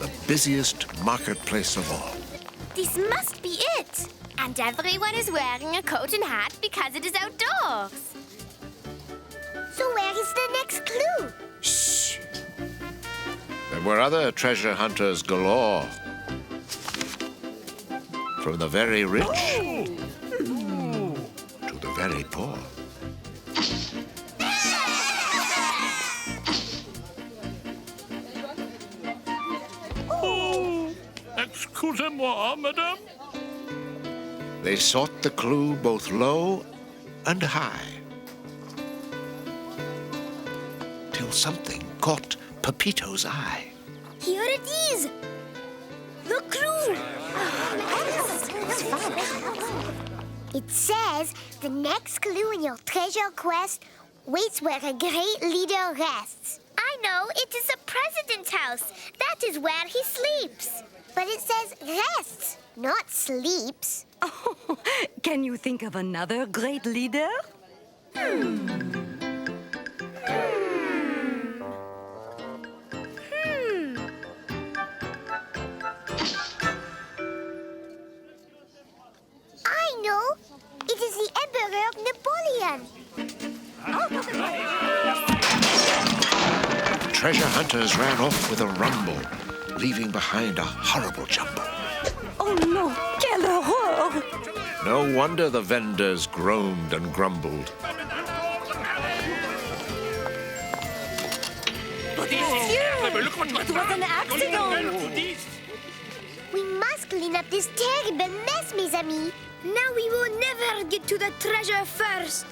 Speaker 1: the busiest marketplace of all.
Speaker 11: This must be it. And everyone is wearing a coat and hat because it is outdoors.
Speaker 3: So where is the next clue?
Speaker 1: Shh! There were other treasure hunters galore. From the very rich to the very poor.
Speaker 13: Oh, excusez-moi, madame.
Speaker 1: They sought the clue both low and high, till something caught Pepito's eye.
Speaker 2: Here it is! The clue!
Speaker 3: It says the next clue in your treasure quest waits where a great leader rests.
Speaker 2: I know, it is the president's house. That is where he sleeps.
Speaker 3: But it says rests, not sleeps.
Speaker 14: Oh, can you think of another great leader?
Speaker 3: I know. It is the Emperor Napoleon.
Speaker 1: The treasure hunters ran off with a rumble, leaving behind a horrible jumble.
Speaker 14: Oh no, quelle horreur!
Speaker 1: No wonder the vendors groaned and grumbled.
Speaker 14: It was an accident!
Speaker 3: We must clean up this terrible mess, mes amis.
Speaker 2: Now we will never get to the treasure first.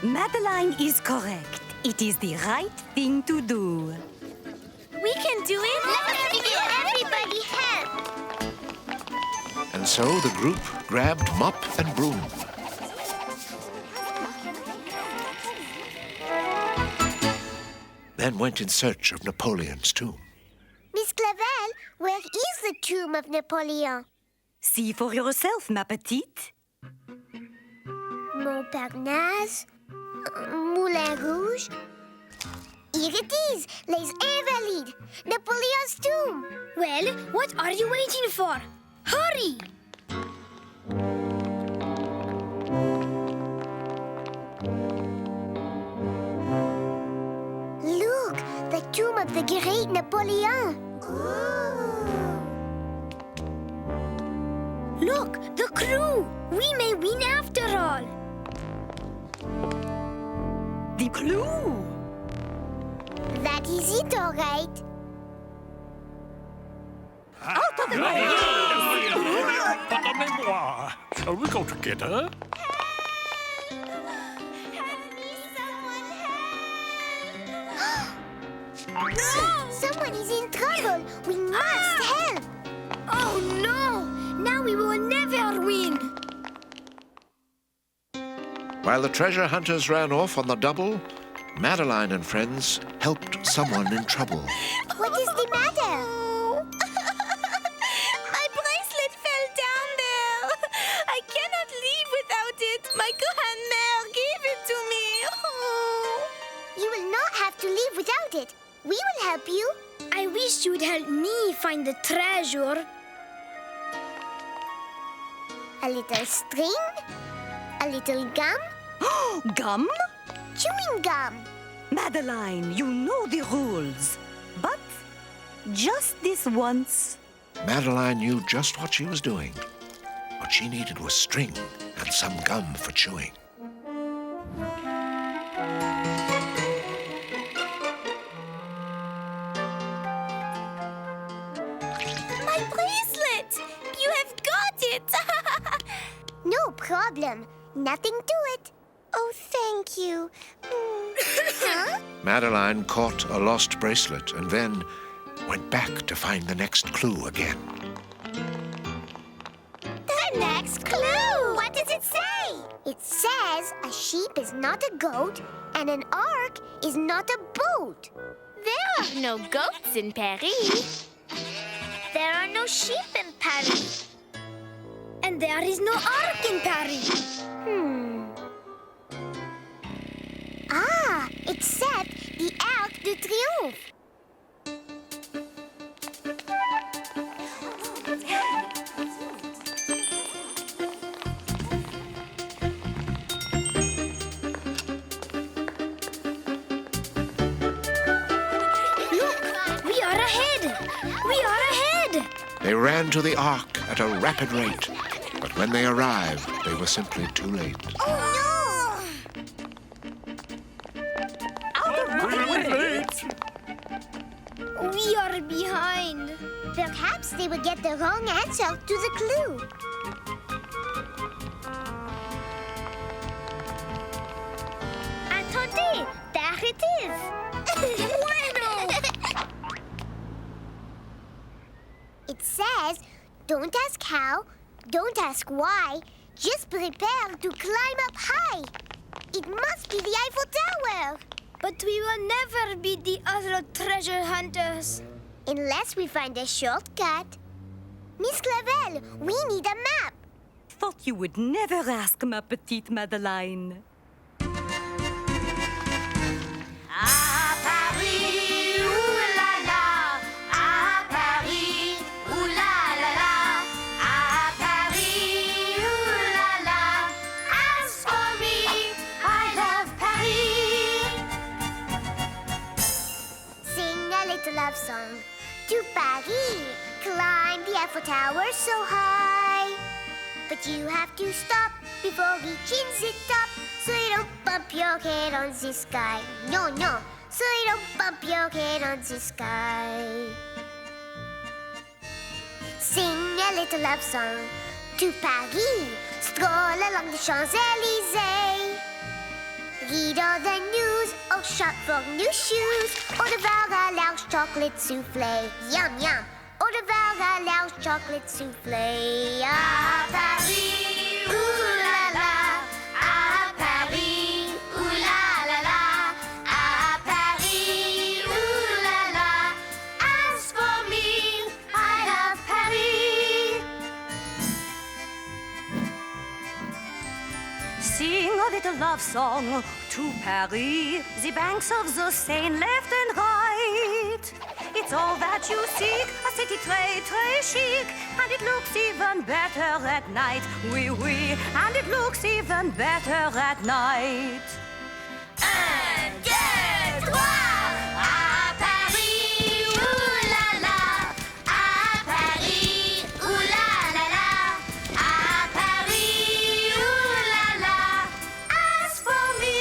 Speaker 14: Madeline is correct. It is the right thing to do.
Speaker 11: We can do it.
Speaker 2: Let's begin. Everybody help.
Speaker 1: And so the group grabbed mop and broom. Then went in search of Napoleon's tomb.
Speaker 3: Miss Clavel, where is the tomb of Napoleon?
Speaker 14: See for yourself, ma petite.
Speaker 3: Montparnasse, Moulin Rouge. Here it is, Les Invalides, Napoleon's tomb.
Speaker 2: Well, what are you waiting for? Hurry!
Speaker 3: Look, the tomb of the great Napoleon.
Speaker 2: Look, the crew! We may win after all.
Speaker 14: The clue!
Speaker 3: That is it, all right.
Speaker 14: Out of the way!
Speaker 7: Pardonnez-moi. Shall we go together?
Speaker 3: Someone is in trouble. We must help.
Speaker 2: Oh no! Now we will never win.
Speaker 1: While the treasure hunters ran off on the double, Madeline and friends helped someone in trouble.
Speaker 3: What is the matter?
Speaker 6: My bracelet fell down there. I cannot leave without it. My grand-mère gave it to me. Oh.
Speaker 3: You will not have to leave without it. We will help you.
Speaker 2: I wish you'd help me find the treasure.
Speaker 3: A little string, a little gum,
Speaker 14: Gum?
Speaker 3: chewing gum.
Speaker 14: Madeline, you know the rules. But just this once.
Speaker 1: Madeline knew just what she was doing. What she needed was string and some gum for chewing.
Speaker 3: My bracelet! You have got it! No problem. Nothing to it. Oh, thank you. Huh?
Speaker 1: Madeline caught a lost bracelet and then went back to find the next clue again.
Speaker 3: The next clue! What does it say? It says a sheep is not a goat and an ark is not a boat.
Speaker 11: There are no goats in Paris.
Speaker 2: There are no sheep in Paris. And there is no ark in Paris.
Speaker 3: Ah, it said the Arc de Triomphe.
Speaker 2: Look, we are ahead. We are ahead.
Speaker 1: They ran to the ark at a rapid rate, but when they arrived, they were simply too late.
Speaker 3: Oh,
Speaker 2: We are behind.
Speaker 3: perhaps they will get the wrong answer to the clue.
Speaker 2: Attendez, there it is. Bueno.
Speaker 3: It says, don't ask how, don't ask why, just prepare to climb up high. It must be the Eiffel Tower.
Speaker 2: But we will never beat the other treasure hunters.
Speaker 3: Unless we find a shortcut. Miss Clavel, we need a map.
Speaker 14: Thought you would never ask, ma petite Madeline.
Speaker 8: À Paris, ouh la la. À Paris, ouh la la la. À Paris, ouh la la. As for me, I love Paris.
Speaker 3: Sing a little love song to Paris. Climb the Eiffel Tower so high. But you have to stop before reaching the top, so you don't bump your head on the sky. No, no, so you don't bump your head on the sky. Sing a little love song to Paris. Stroll along the Champs-Élysées. Read all the news or shop for new shoes or devour a large chocolate souffle. Yum, yum. Or devour a large chocolate souffle.
Speaker 8: À Paris, ouh la la. À Paris, ouh la la la. À Paris, ouh la la. As for me, I love Paris.
Speaker 14: Sing little love song to Paris, the banks of the Seine, left and right. It's all that you seek, a city très, très chic, and it looks even better at night. Oui, oui, and it looks even better at night.
Speaker 8: Un, deux, trois, à Paris, ouh la la, à Paris, ouh la la la, à Paris, ouh la la. As for me,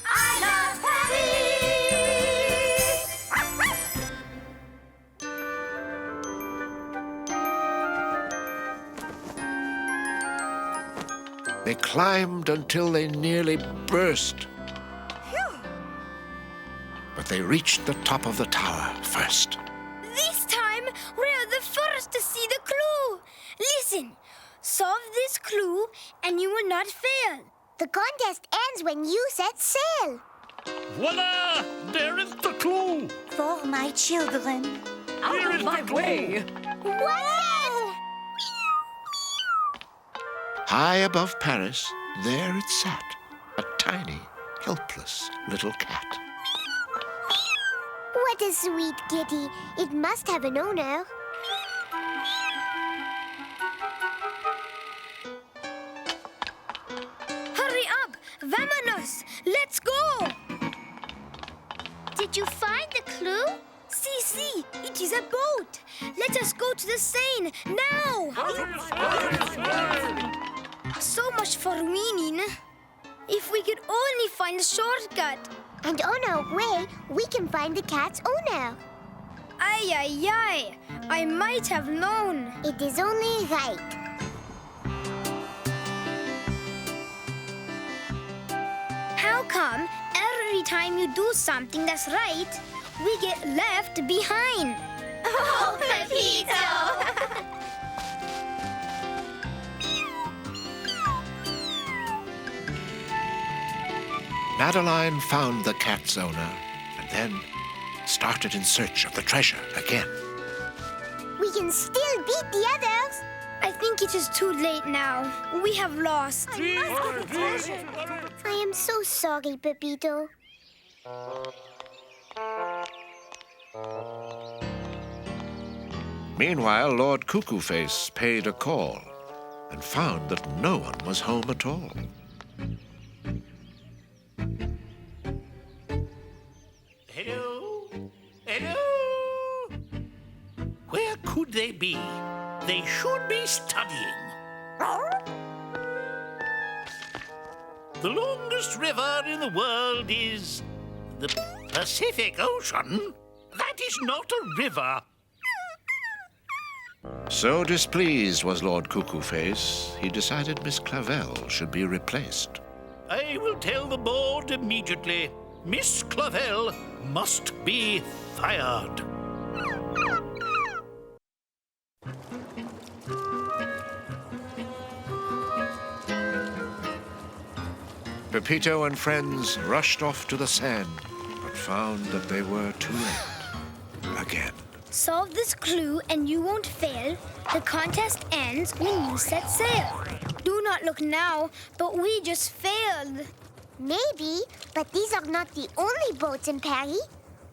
Speaker 8: I love Paris.
Speaker 1: They climbed until they nearly burst. But they reached the top of the tower first.
Speaker 2: This time, we're the first to see the clue. Listen, solve this clue and you will not fail.
Speaker 3: The contest ends when you set sail.
Speaker 13: Voila! There is the clue!
Speaker 3: For my children.
Speaker 14: Out of my way!
Speaker 3: Wow!
Speaker 1: High above Paris, there it sat, a tiny, helpless little cat.
Speaker 3: What a sweet kitty. It must have an owner.
Speaker 2: Hurry up! Vamonos! Let's go!
Speaker 3: Did you find the clue?
Speaker 2: See, it is a boat. Let us go to the Seine now. So much for winning. If we could only find a shortcut.
Speaker 3: And on our way, we can find the cat's owner.
Speaker 2: Ay, ay, ay. I might have known.
Speaker 3: It is only right.
Speaker 2: How come every time you do something that's right, we get left behind?
Speaker 8: Oh, Pepito!
Speaker 1: Madeline found the cat's owner and then started in search of the treasure again.
Speaker 3: We can still beat the others.
Speaker 2: I think it is too late now. We have lost.
Speaker 3: I am so sorry, Pepito.
Speaker 1: Meanwhile, Lord Cuckoo Face paid a call and found that no one was home at all.
Speaker 13: Hello? Hello? Where could they be? They should be studying. The longest river in the world is the Pacific Ocean. That is not a river.
Speaker 1: So displeased was Lord Cuckoo Face, he decided Miss Clavel should be replaced.
Speaker 13: I will tell the board immediately. Miss Clavel must be fired.
Speaker 1: Pepito and friends rushed off to the Seine, but found that they were too late. Again.
Speaker 2: Solve this clue and you won't fail. The contest ends when you set sail. Do not look now, but we just failed.
Speaker 3: Maybe, but these are not the only boats in Paris.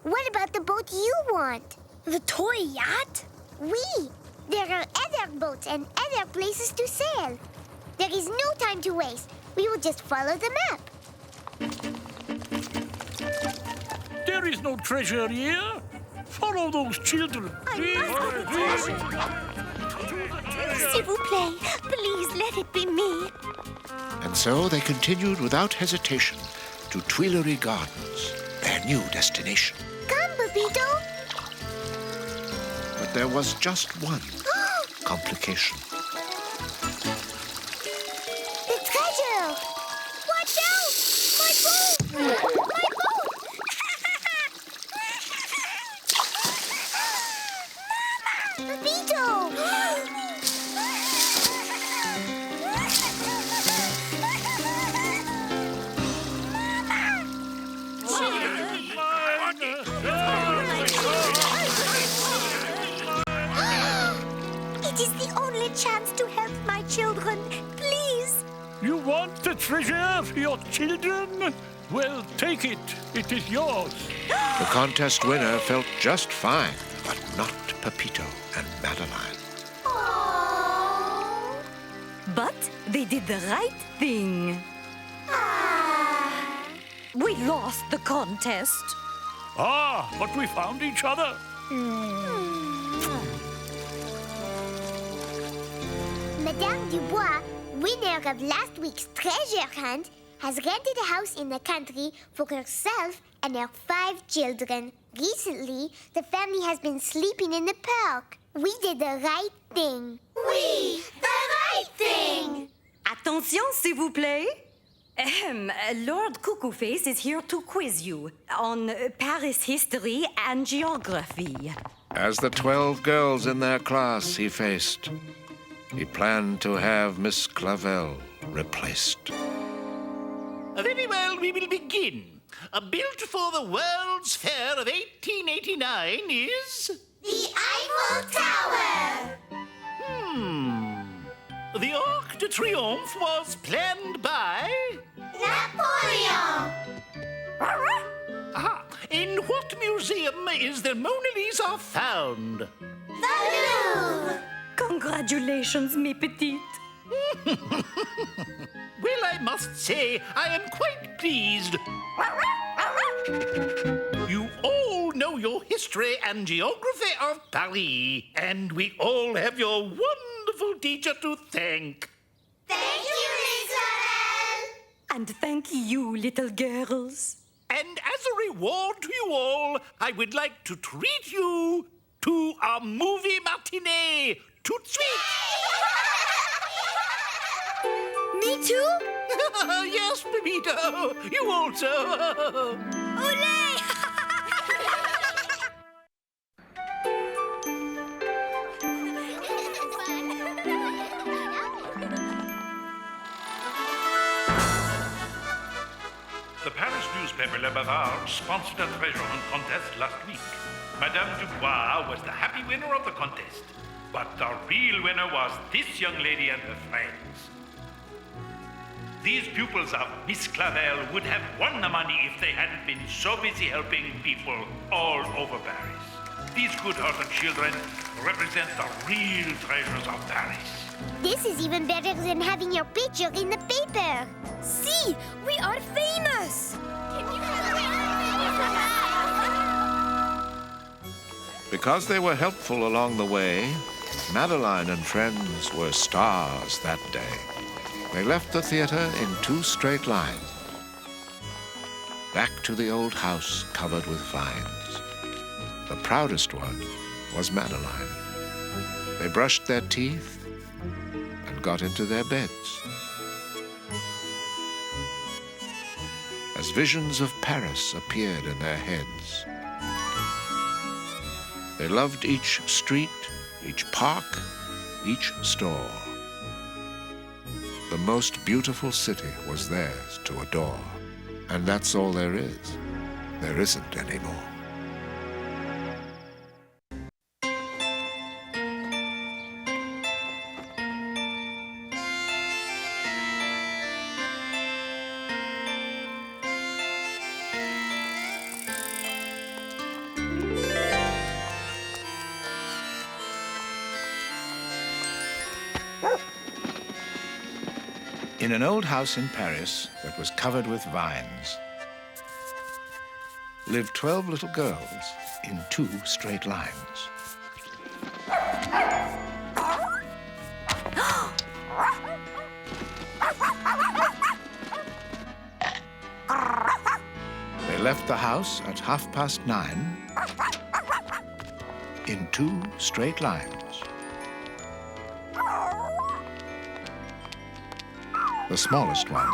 Speaker 3: What about the boat you want?
Speaker 2: The toy yacht?
Speaker 3: Oui. There are other boats and other places to sail. There is no time to waste. We will just follow the map.
Speaker 13: There is no treasure here. Follow those children.
Speaker 3: S'il vous plaît, please let it be me.
Speaker 1: And so they continued without hesitation to Tuileries Gardens, their new destination.
Speaker 3: Come, Pepito.
Speaker 1: But there was just one complication.
Speaker 3: The treasure!
Speaker 2: Watch out! My boat! My boat!
Speaker 3: Pepito! It is the only chance
Speaker 13: treasure for your children? Well, take it. It is yours.
Speaker 1: The contest winner felt just fine, but not Pepito and Madeline.
Speaker 14: But they did the right thing. We lost the contest.
Speaker 13: Ah, but we found each other.
Speaker 3: Madame Dubois, winner of last week's treasure hunt, has rented a house in the country for herself and her 5 children. Recently, the family has been sleeping in the park. We did the right thing.
Speaker 8: We, the right thing!
Speaker 14: Attention, s'il vous plaît. Lord Cuckoo-Face is here to quiz you on Paris history and geography.
Speaker 1: As the 12 girls in their class he faced, he planned to have Miss Clavel replaced.
Speaker 13: Very well, we will begin. Built for the World's Fair of 1889 is...
Speaker 8: The Eiffel Tower!
Speaker 13: The Arc de Triomphe was planned by...
Speaker 8: Napoleon!
Speaker 13: Ah, in what museum is the Mona Lisa found?
Speaker 8: The Louvre!
Speaker 14: Congratulations, mes petites.
Speaker 13: Well, I must say, I am quite pleased. You all know your history and geography of Paris, and we all have your wonderful teacher to thank.
Speaker 8: Thank you, Isabel!
Speaker 14: And thank you, little girls.
Speaker 13: And as a reward to you all, I would like to treat you to a movie matinee. Tout suite!
Speaker 2: Me too?
Speaker 13: Yes, Pepito. You also.
Speaker 2: Hooray!
Speaker 12: The Paris newspaper Le Bavard sponsored a treasure hunt contest last week. Madame Dubois was the happy winner of the contest. But the real winner was this young lady and her friends. These pupils of Miss Clavel would have won the money if they hadn't been so busy helping people all over Paris. These good-hearted children represent the real treasures of Paris.
Speaker 3: This is even better than having your picture in the paper.
Speaker 2: See, we are famous!
Speaker 1: Because they were helpful along the way, Madeline and friends were stars that day. They left the theater in 2 straight lines. Back to the old house covered with vines. The proudest one was Madeline. They brushed their teeth and got into their beds. As visions of Paris appeared in their heads, they loved each street, each park, each store. The most beautiful city was theirs to adore. And that's all there is. There isn't any more. In an old house in Paris that was covered with vines lived 12 little girls in 2 straight lines. They left the house at 9:30 in 2 straight lines. The smallest one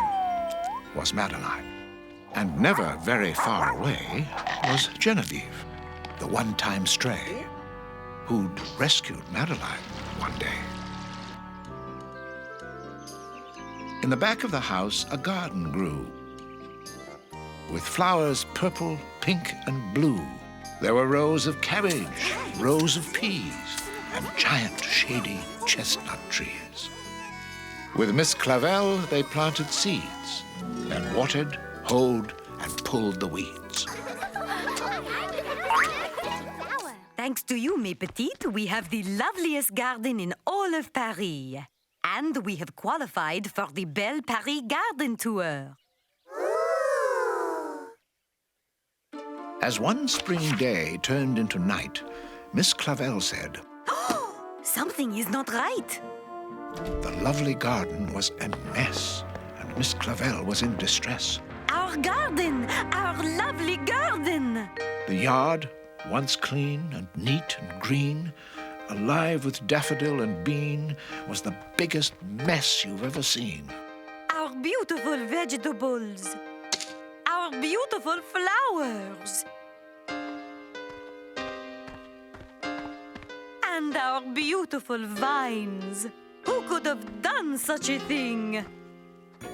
Speaker 1: was Madeline. And never very far away was Genevieve, the one-time stray, who'd rescued Madeline one day. In the back of the house, a garden grew, with flowers purple, pink, and blue. There were rows of cabbage, rows of peas, and giant, shady chestnut trees. With Miss Clavel, they planted seeds and watered, hoed, and pulled the weeds.
Speaker 14: Thanks to you, mes petites, we have the loveliest garden in all of Paris. And we have qualified for the Belle Paris Garden Tour.
Speaker 1: As one spring day turned into night, Miss Clavel said,
Speaker 14: Something is not right.
Speaker 1: The lovely garden was a mess, and Miss Clavel was in distress.
Speaker 14: Our garden! Our lovely garden!
Speaker 1: The yard, once clean and neat and green, alive with daffodil and bean, was the biggest mess you've ever seen.
Speaker 14: Our beautiful vegetables. Our beautiful flowers. And our beautiful vines. Who could have done such a thing?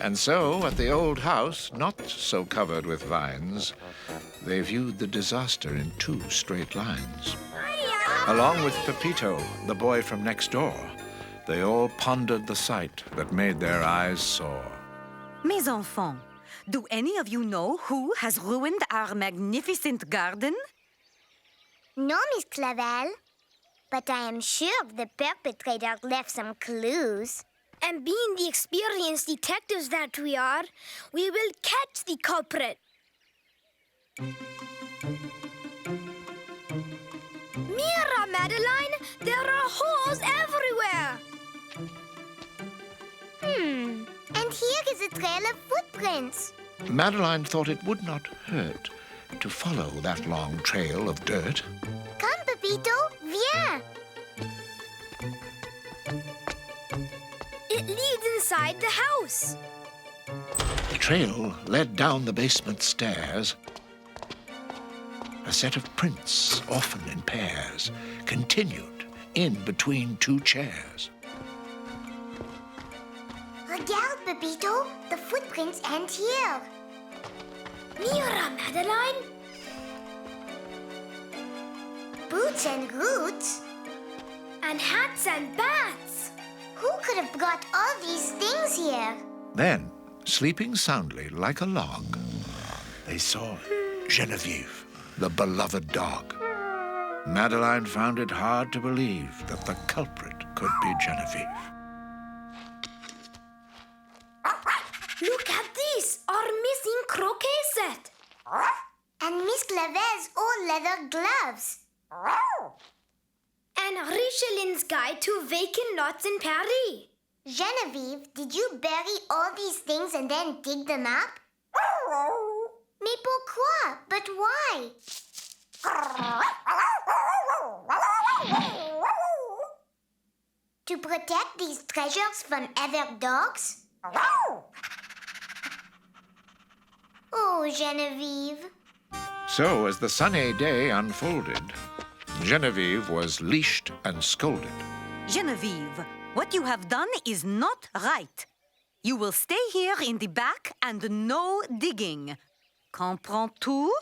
Speaker 1: And so, at the old house, not so covered with vines, they viewed the disaster in 2 straight lines. Along with Pepito, the boy from next door, they all pondered the sight that made their eyes sore.
Speaker 14: Mes enfants, do any of you know who has ruined our magnificent garden?
Speaker 3: No, Miss Clavel. But I am sure the perpetrator left some clues.
Speaker 2: And being the experienced detectives that we are, we will catch the culprit. Mira, Madeline, there are holes everywhere.
Speaker 3: And here is a trail of footprints.
Speaker 1: Madeline thought it would not hurt to follow that long trail of dirt.
Speaker 3: Come, Pepito, viens.
Speaker 2: It leads inside the house.
Speaker 1: The trail led down the basement stairs. A set of prints, often in pairs, continued in between 2 chairs.
Speaker 3: Regarde, Pepito, the footprints end here.
Speaker 2: Mira, Madeline.
Speaker 3: Boots and roots.
Speaker 2: And hats and bats.
Speaker 3: Who could have brought all these things here?
Speaker 1: Then, sleeping soundly like a log, they saw Genevieve, the beloved dog. Madeline found it hard to believe that the culprit could be Genevieve.
Speaker 2: Look at this, our missing croquet set.
Speaker 3: And Miss Clavel's old leather gloves.
Speaker 2: And Richelin's guide to vacant lots in Paris.
Speaker 3: Genevieve, did you bury all these things and then dig them up? Mais pourquoi? But why? To protect these treasures from other dogs? Oh, Genevieve.
Speaker 1: So, as the sunny day unfolded, Genevieve was leashed and scolded.
Speaker 14: Genevieve, what you have done is not right. You will stay here in the back and no digging. Comprends-tu?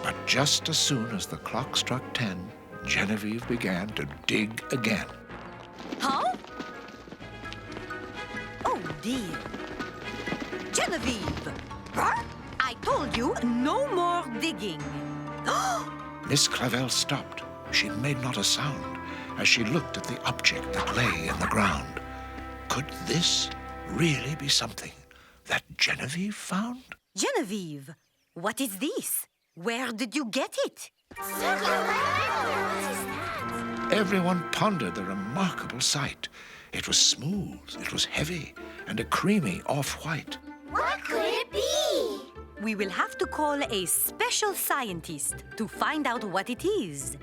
Speaker 1: But just as soon as the clock struck 10, Genevieve began to dig again.
Speaker 14: Huh? Oh, dear. Genevieve! I told you no more digging.
Speaker 1: Miss Clavel stopped. She made not a sound as she looked at the object that lay in the ground. Could this really be something that Genevieve found?
Speaker 14: Genevieve, what is this? Where did you get it?
Speaker 1: Everyone pondered the remarkable sight. It was smooth, it was heavy, and a creamy off-white.
Speaker 3: What could it be?
Speaker 14: We will have to call a special scientist to find out what it is.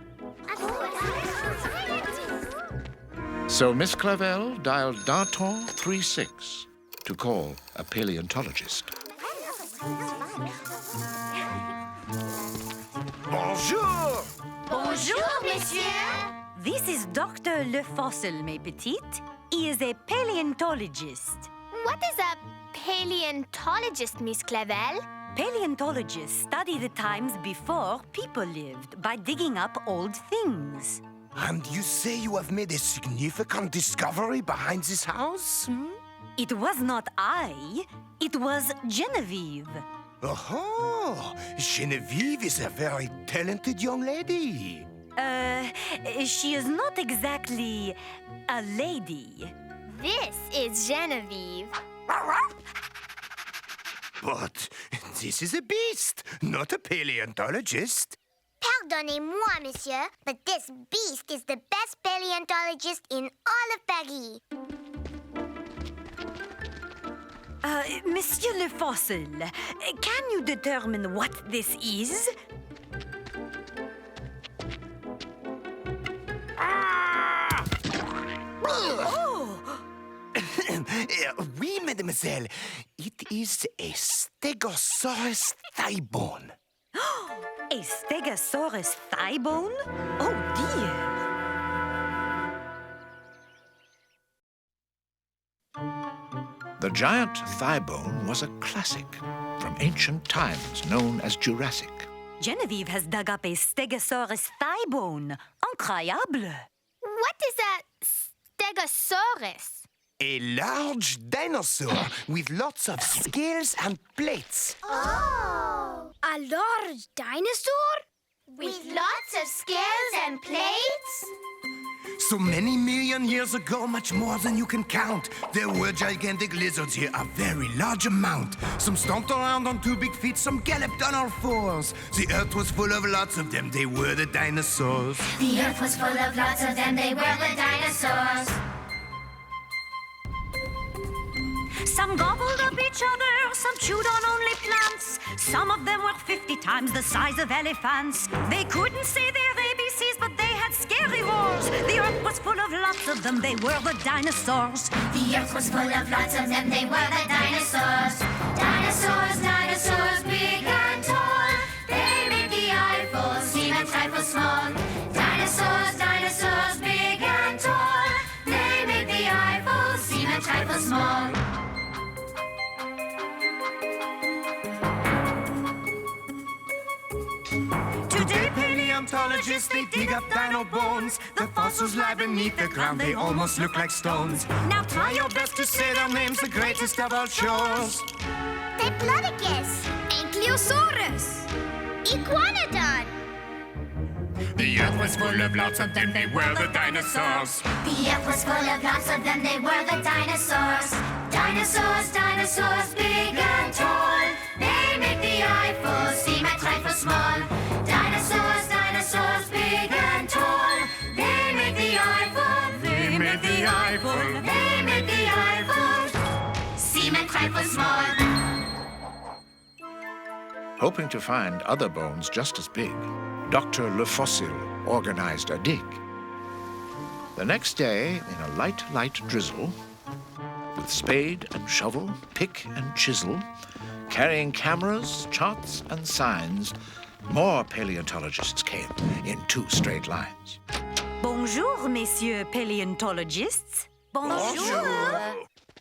Speaker 1: So Miss Clavel dialed Danton 36 to call a paleontologist.
Speaker 4: Bonjour!
Speaker 11: Bonjour, monsieur.
Speaker 14: This is Dr. Le Fossil, mes petites. He is a paleontologist.
Speaker 11: What is a paleontologist, Miss Clavel?
Speaker 14: Paleontologists study the times before people lived by digging up old things.
Speaker 15: And you say you have made a significant discovery behind this house?
Speaker 14: It was not I, it was Genevieve.
Speaker 15: Oh, Genevieve is a very talented young lady.
Speaker 14: She is not exactly a lady.
Speaker 11: This is Genevieve.
Speaker 15: But this is a beast, not a paleontologist.
Speaker 3: Pardonnez-moi, monsieur, but this beast is the best paleontologist in all of Paris.
Speaker 14: Monsieur Le Fossil, can you determine what this is?
Speaker 15: Oh! Oui, mademoiselle. It is a Stegosaurus thigh bone.
Speaker 14: A Stegosaurus thigh bone? Oh, dear.
Speaker 1: The giant thigh bone was a classic from ancient times known as Jurassic.
Speaker 14: Genevieve has dug up a Stegosaurus thigh bone. Incroyable.
Speaker 11: What is a Stegosaurus?
Speaker 15: A large dinosaur with lots of scales and plates.
Speaker 2: Oh! A large dinosaur?
Speaker 11: With lots of scales and plates?
Speaker 15: So many million years ago, much more than you can count, there were gigantic lizards here, a very large amount. Some stomped around on 2 big feet, some galloped on all fours. The earth was full of lots of them, they were the dinosaurs.
Speaker 8: The earth was full of lots of them, they were the dinosaurs.
Speaker 14: Some gobbled up each other, some chewed on only plants. Some of them were 50 times the size of elephants. They couldn't say their ABCs, but they had scary roars. The earth was full of lots of them, they were the dinosaurs.
Speaker 8: The earth was full of lots of them, they were the dinosaurs. Dinosaurs, dinosaurs, big and tall. They made the Eiffel seem a trifle small. Dinosaurs, dinosaurs, big and tall. They made the Eiffel seem a trifle small.
Speaker 15: Today, paleontologists, they dig up dino bones. The fossils lie beneath the ground, they almost look like stones. Now try your best to say their names, the greatest of all shows.
Speaker 3: Diplodocus.
Speaker 2: Ankylosaurus.
Speaker 3: Iguanodon.
Speaker 15: The earth was full of lots of them, they were the dinosaurs.
Speaker 8: The earth was full of lots of them, they were the dinosaurs. Dinosaurs, dinosaurs, big and tall. They make the Eiffel seem a trifle small. Dinosaurs, dinosaurs, big and tall. They make the Eiffel.
Speaker 15: They made the Eiffel.
Speaker 8: They make the Eiffel seem a trifle small.
Speaker 1: Hoping to find other bones just as big, Dr. Le Fossil organized a dig. The next day, in a light drizzle, with spade and shovel, pick and chisel, carrying cameras, charts, and signs, more paleontologists came in 2 straight lines.
Speaker 14: Bonjour, messieurs paleontologists. Bonjour.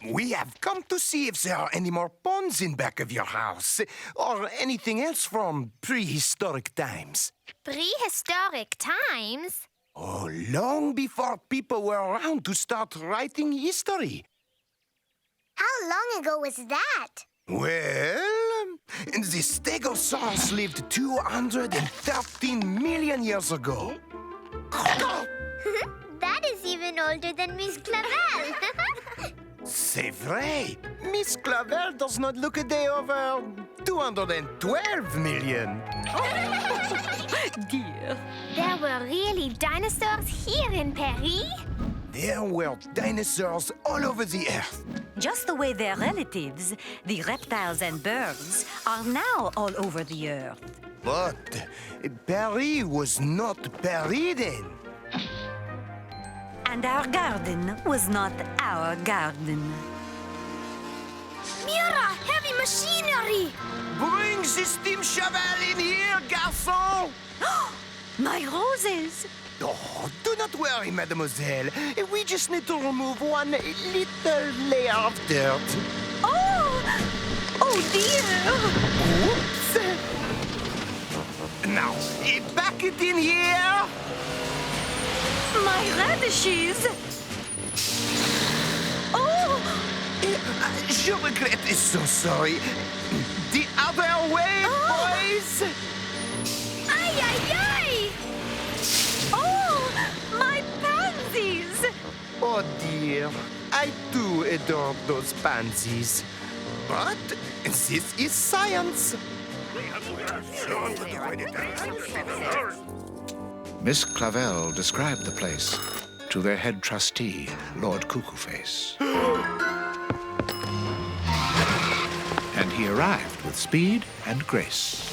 Speaker 15: We have come to see if there are any more bones in back of your house, or anything else from prehistoric times.
Speaker 11: Prehistoric times?
Speaker 15: Oh, long before people were around to start writing history.
Speaker 3: How long ago was that?
Speaker 15: Well, the Stegosaurus lived 213 million years ago.
Speaker 3: That is even older than Miss Clavel.
Speaker 15: C'est vrai. Miss Clavel does not look a day over 212 million.
Speaker 14: Dear.
Speaker 11: There were really dinosaurs here in Paris?
Speaker 15: There were dinosaurs all over the earth.
Speaker 14: Just the way their relatives, the reptiles and birds, are now all over the earth.
Speaker 15: But Paris was not Paris then.
Speaker 14: And our garden was not our garden.
Speaker 2: Mira, heavy machinery!
Speaker 15: Bring the steam shovel in here, garçon!
Speaker 14: My roses!
Speaker 15: Oh, do not worry, mademoiselle. We just need to remove one little layer of dirt.
Speaker 14: Oh! Oh, dear!
Speaker 15: Oh? Back it in here!
Speaker 14: My radishes! Oh!
Speaker 15: Je regrette, so sorry. The other way, boys!
Speaker 14: Ay, ay, ay! Oh, my pansies!
Speaker 15: Oh dear, I do adore those pansies. But this is science.
Speaker 1: Miss Clavel described the place to their head trustee, Lord Cuckoo-Face. And he arrived with speed and grace.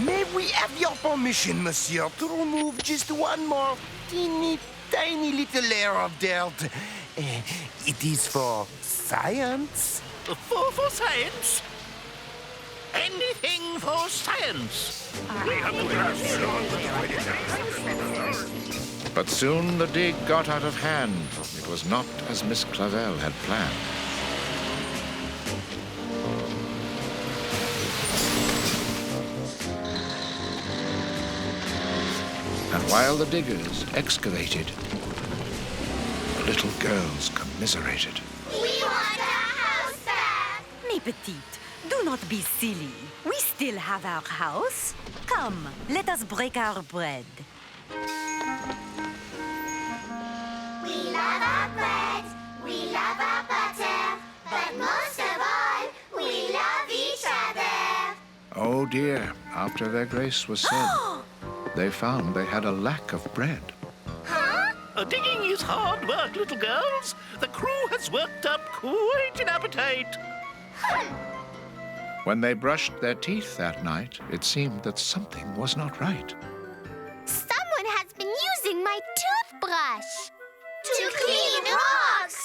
Speaker 15: May we have your permission, monsieur, to remove just one more teeny tiny little layer of dirt? It is for science.
Speaker 13: For science? Anything for science.
Speaker 1: But soon the dig got out of hand. It was not as Miss Clavel had planned. And while the diggers excavated, the little girls commiserated.
Speaker 11: We want our house back!
Speaker 14: Mes petites, do not be silly. We still have our house. Come, let us break our bread.
Speaker 11: We love our bread, we love our butter, but most of all, we love each other.
Speaker 1: Oh dear, after their grace was said, they found they had a lack of bread.
Speaker 13: Digging is hard work, little girls. The crew has worked up quite an appetite.
Speaker 1: When they brushed their teeth that night, it seemed that something was not right.
Speaker 11: Someone has been using my toothbrush to clean rocks.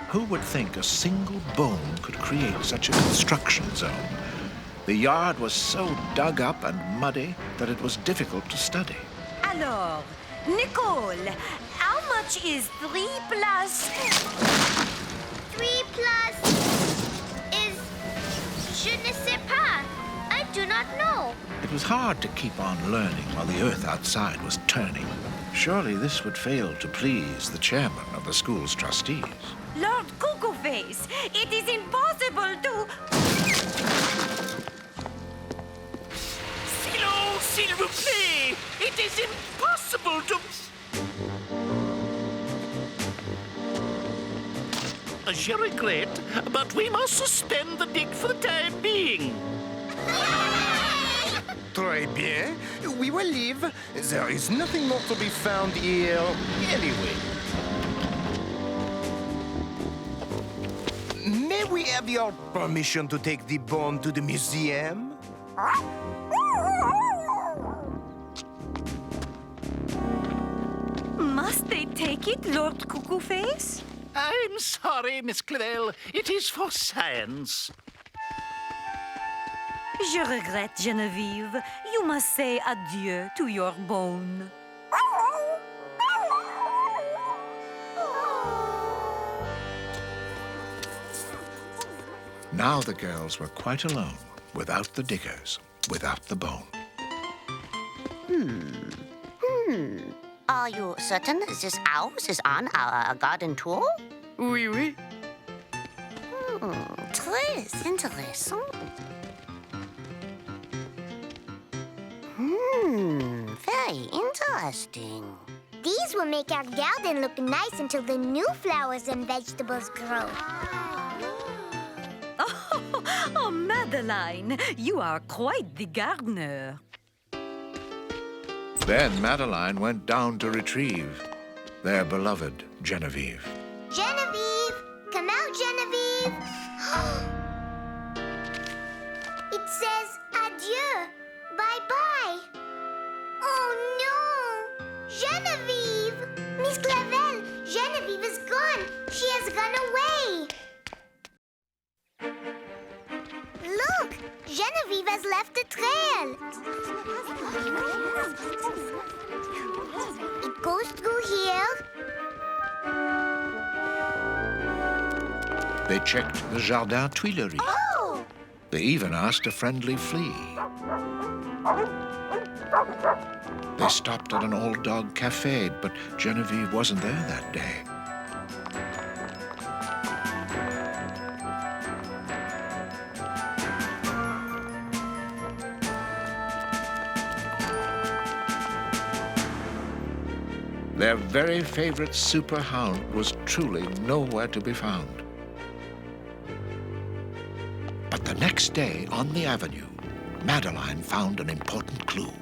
Speaker 1: Who would think a single bone could create such a construction zone? The yard was so dug up and muddy that it was difficult to study.
Speaker 14: Alors, Nicole, how much is 3 plus...
Speaker 2: 3 plus is... Je ne sais pas. I do not know.
Speaker 1: It was hard to keep on learning while the earth outside was turning. Surely this would fail to please the chairman of the school's trustees.
Speaker 14: Lord Cuckoo-Face, it is impossible to...
Speaker 13: Silence, s'il vous plaît! It is impossible to... Je regrette, but we must suspend the dig for the time being.
Speaker 15: Très bien. We will leave. There is nothing more to be found here anyway. May we have your permission to take the bone to the museum?
Speaker 14: Must they take it, Lord Cuckoo-Face?
Speaker 13: I'm sorry, Miss Clavel. It is for science.
Speaker 14: Je regrette, Genevieve. You must say adieu to your bone.
Speaker 1: Now the girls were quite alone, without the diggers, without the bone.
Speaker 3: Are you certain this house is on our garden tour?
Speaker 5: Oui, oui.
Speaker 3: Très intéressant. Very interesting.
Speaker 2: These will make our garden look nice until the new flowers and vegetables grow.
Speaker 14: Oh, Madeline, you are quite the gardener.
Speaker 1: Then Madeline went down to retrieve their beloved Genevieve.
Speaker 2: Genevieve! Come out, Genevieve! It says adieu. Bye-bye. Oh, no! Genevieve! Miss Clavel, Genevieve is gone. She has gone away. Look! Genevieve has left a trail. It goes through here.
Speaker 1: They checked the Jardin Tuileries.
Speaker 2: Oh!
Speaker 1: They even asked a friendly flea. They stopped at an old dog cafe, but Genevieve wasn't there that day. Their very favorite super hound was truly nowhere to be found. But the next day on the avenue, Madeline found an important clue.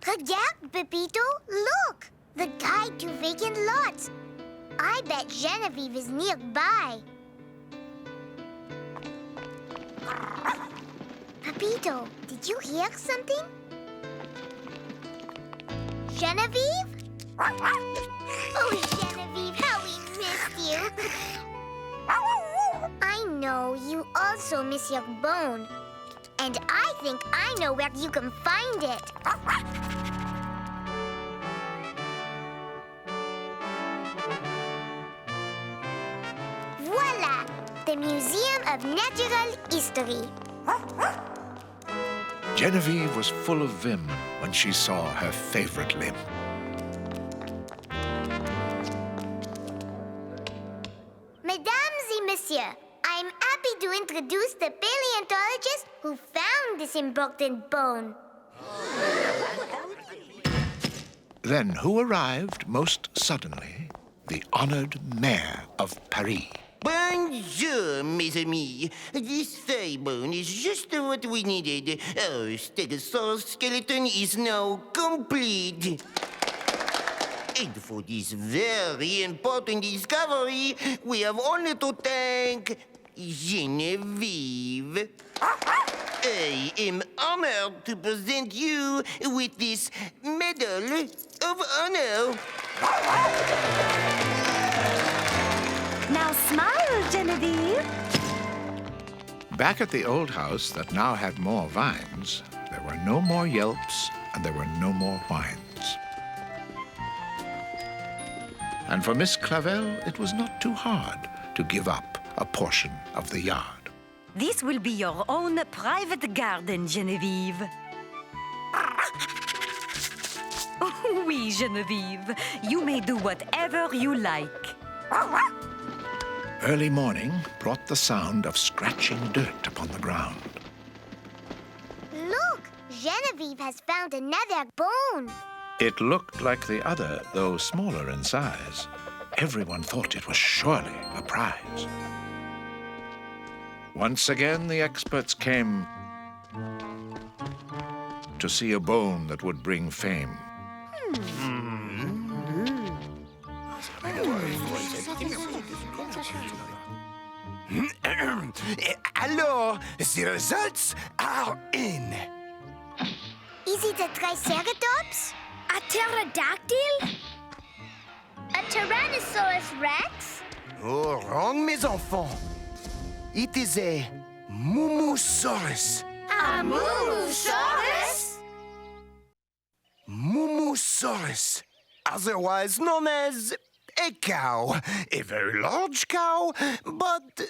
Speaker 11: Regarde, Pepito, look! The guide to vacant lots. I bet Genevieve is nearby. Pepito, did you hear something? Genevieve? Oh, Genevieve, how we missed you. I know you also miss your bone. And I think I know where you can find it. Voila! The Museum of Natural History.
Speaker 1: Genevieve was full of vim when she saw her favorite limb.
Speaker 11: Mesdames et messieurs, I'm happy to introduce the paleontologist who found this important bone.
Speaker 1: Then who arrived most suddenly? The honored mayor of Paris.
Speaker 16: Bonjour, mes amis. This thigh bone is just what we needed. Our stegosaurus skeleton is now complete. And for this very important discovery, we have only to thank Genevieve. I am honored to present you with this Medal of Honor.
Speaker 14: Now smile, Genevieve.
Speaker 1: Back at the old house that now had more vines, there were no more yelps and there were no more whines. And for Miss Clavel, it was not too hard to give up a portion of the yard.
Speaker 14: This will be your own private garden, Genevieve. Oui, Genevieve. You may do whatever you like.
Speaker 1: Early morning brought the sound of scratching dirt upon the ground.
Speaker 11: Look! Genevieve has found another bone.
Speaker 1: It looked like the other, though smaller in size. Everyone thought it was surely a prize. Once again, the experts came to see a bone that would bring fame.
Speaker 15: Alors, the results are in.
Speaker 11: Is it a Triceratops?
Speaker 2: A pterodactyl? A Tyrannosaurus Rex?
Speaker 15: Oh, wrong, mes enfants. It is a Mumusaurus.
Speaker 11: A Mumusaurus?
Speaker 15: Mumusaurus, otherwise known as a cow. A very large cow, but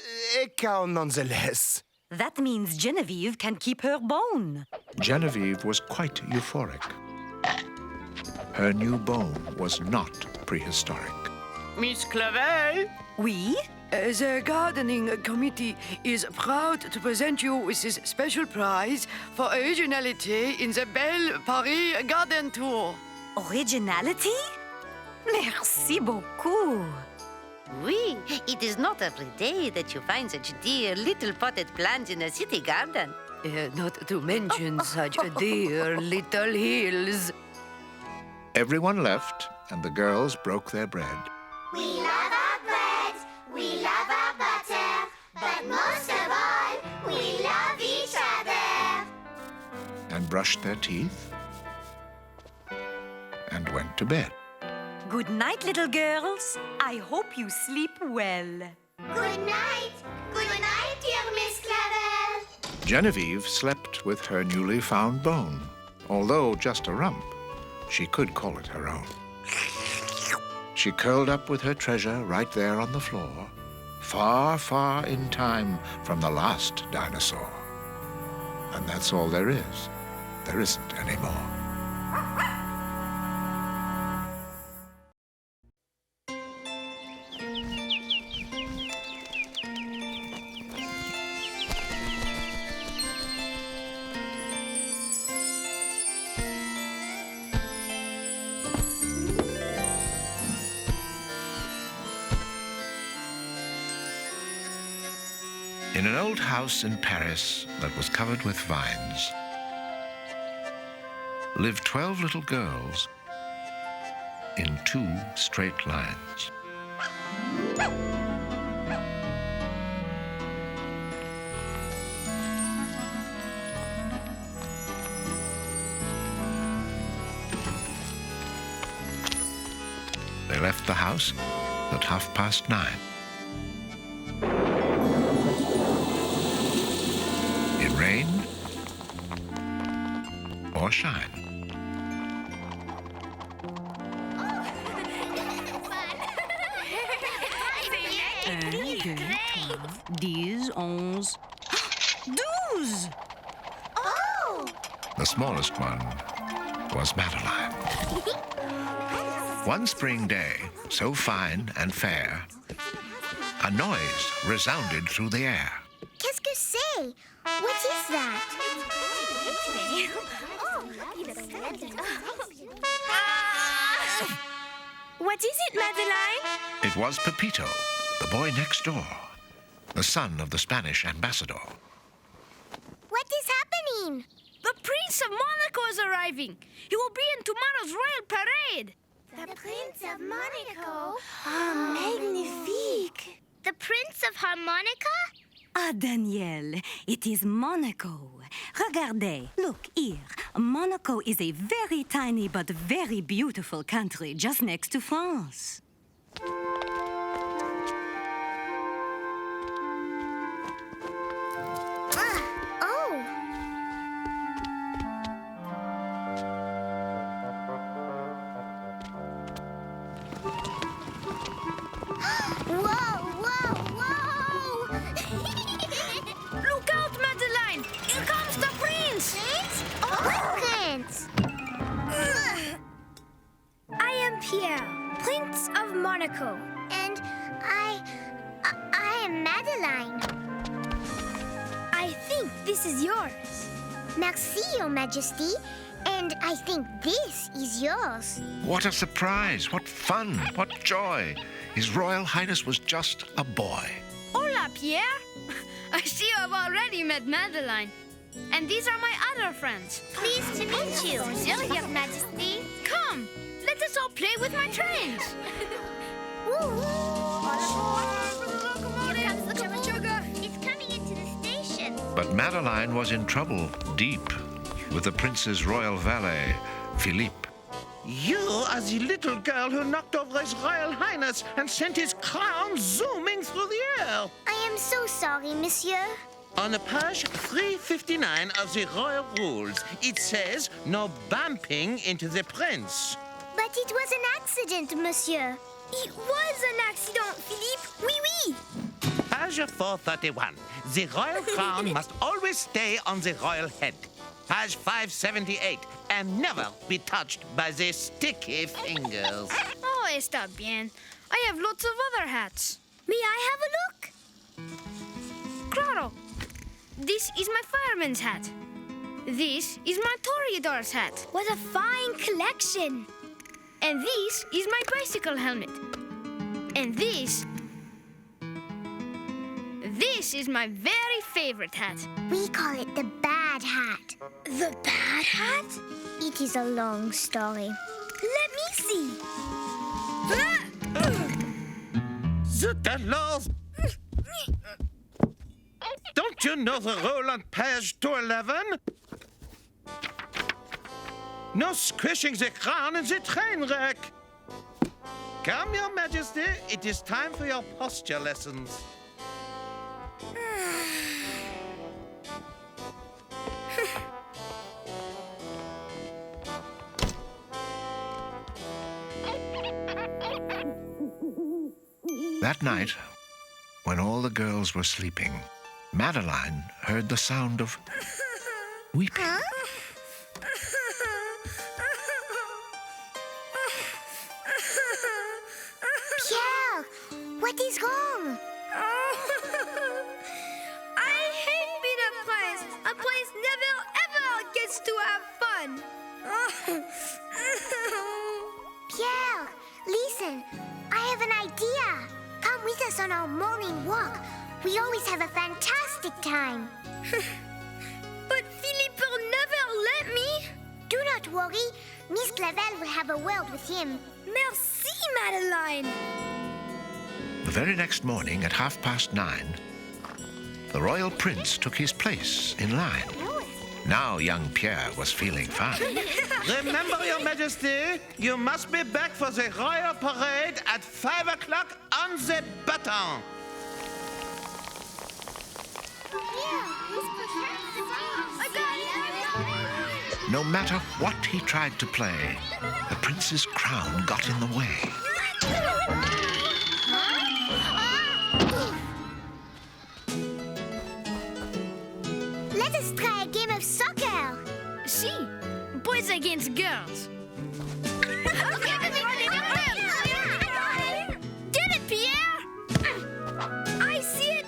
Speaker 15: a cow nonetheless.
Speaker 14: That means Genevieve can keep her bone.
Speaker 1: Genevieve was quite euphoric. Her new bone was not prehistoric.
Speaker 5: Miss Clavel?
Speaker 14: Oui?
Speaker 17: The gardening committee is proud to present you with this special prize for originality in the Belle Paris Garden Tour.
Speaker 14: Originality? Merci beaucoup.
Speaker 18: Oui, it is not every day that you find such dear little potted plants in a city garden.
Speaker 17: Not to mention such dear little hills.
Speaker 1: Everyone left, and the girls broke their bread.
Speaker 11: We love our bread, we love our butter, but most of all, we love each other.
Speaker 1: And brushed their teeth and went to bed.
Speaker 14: Good night, little girls. I hope you sleep well.
Speaker 11: Good night, dear Miss Clavel.
Speaker 1: Genevieve slept with her newly found bone. Although just a rump, she could call it her own. She curled up with her treasure right there on the floor, far, far in time from the last dinosaur. And that's all there is. There isn't any more. In an old house in Paris that was covered with vines lived 12 little girls in 2 straight lines. They left the house at 9:30. Rain or shine.
Speaker 14: Dix, 11, 12.
Speaker 3: Oh!
Speaker 1: The smallest one was Madeline. One spring day, so fine and fair, a noise resounded through the air.
Speaker 3: Qu'est-ce que c'est? What is that?
Speaker 6: What is it, Madeline?
Speaker 1: It was Pepito, the boy next door, the son of the Spanish ambassador.
Speaker 3: What is happening?
Speaker 6: The Prince of Monaco is arriving. He will be in tomorrow's royal parade.
Speaker 3: The Prince of Monaco? Oh, magnifique! The Prince of Harmonica?
Speaker 14: Ah, Danielle, it is Monaco. Regardez, look here. Monaco is a very tiny but very beautiful country just next to France.
Speaker 2: Monaco.
Speaker 3: And I am Madeline.
Speaker 2: I think this is yours.
Speaker 3: Merci, Your Majesty. And I think this is yours.
Speaker 1: What a surprise! What fun! What joy! His Royal Highness was just a boy.
Speaker 6: Hola, Pierre. I see you have already met Madeline. And these are my other friends.
Speaker 3: Pleased to meet you, Your Majesty.
Speaker 6: Come, let us all play with my trains.
Speaker 3: Here comes the sugar. It's coming into the station.
Speaker 1: But Madeline was in trouble, deep, with the prince's royal valet, Philippe.
Speaker 13: You are the little girl who knocked over His Royal Highness and sent his crown zooming through the air.
Speaker 3: I am so sorry, monsieur.
Speaker 13: On page 359 of the royal rules, it says no bumping into the prince.
Speaker 3: But it was an accident, monsieur.
Speaker 2: It was an accident, Philippe. Oui, oui.
Speaker 13: Page 431. The royal crown must always stay on the royal head. Page 578. And never be touched by the sticky fingers.
Speaker 6: Oh, está bien. I have lots of other hats.
Speaker 2: May I have a look?
Speaker 6: Claro. This is my fireman's hat. This is my toreador's hat.
Speaker 2: What a fine collection.
Speaker 6: And this is my bicycle helmet. And this is my very favorite hat.
Speaker 3: We call it the bad hat.
Speaker 2: The bad hat?
Speaker 3: It is a long story.
Speaker 2: Let me see.
Speaker 13: Zut alors! Don't you know the rule on page 211? No squishing the crown in the train wreck. Come, Your Majesty. It is time for your posture lessons.
Speaker 1: That night, when all all the girls were sleeping, Madeline heard the sound of weeping.
Speaker 3: Pierre, what is wrong?
Speaker 2: I hate being a prince. A prince never ever gets to have fun.
Speaker 3: Pierre, listen. I have an idea. Come with us on our morning walk. We always have a fantastic time.
Speaker 2: But Philippe will never let me.
Speaker 3: Do not worry. Miss Clavel will have a word with him.
Speaker 2: Merci, Madeline.
Speaker 1: The very next morning at 9:30, the royal prince took his place in line. Now young Pierre was feeling fine.
Speaker 19: Remember, Your Majesty, you must be back for the royal parade at 5 o'clock on the button.
Speaker 1: No matter what he tried to play, the prince's crown got in the way.
Speaker 3: Let us try a game of soccer.
Speaker 2: See, boys against girls. Get it, Pierre! I see it!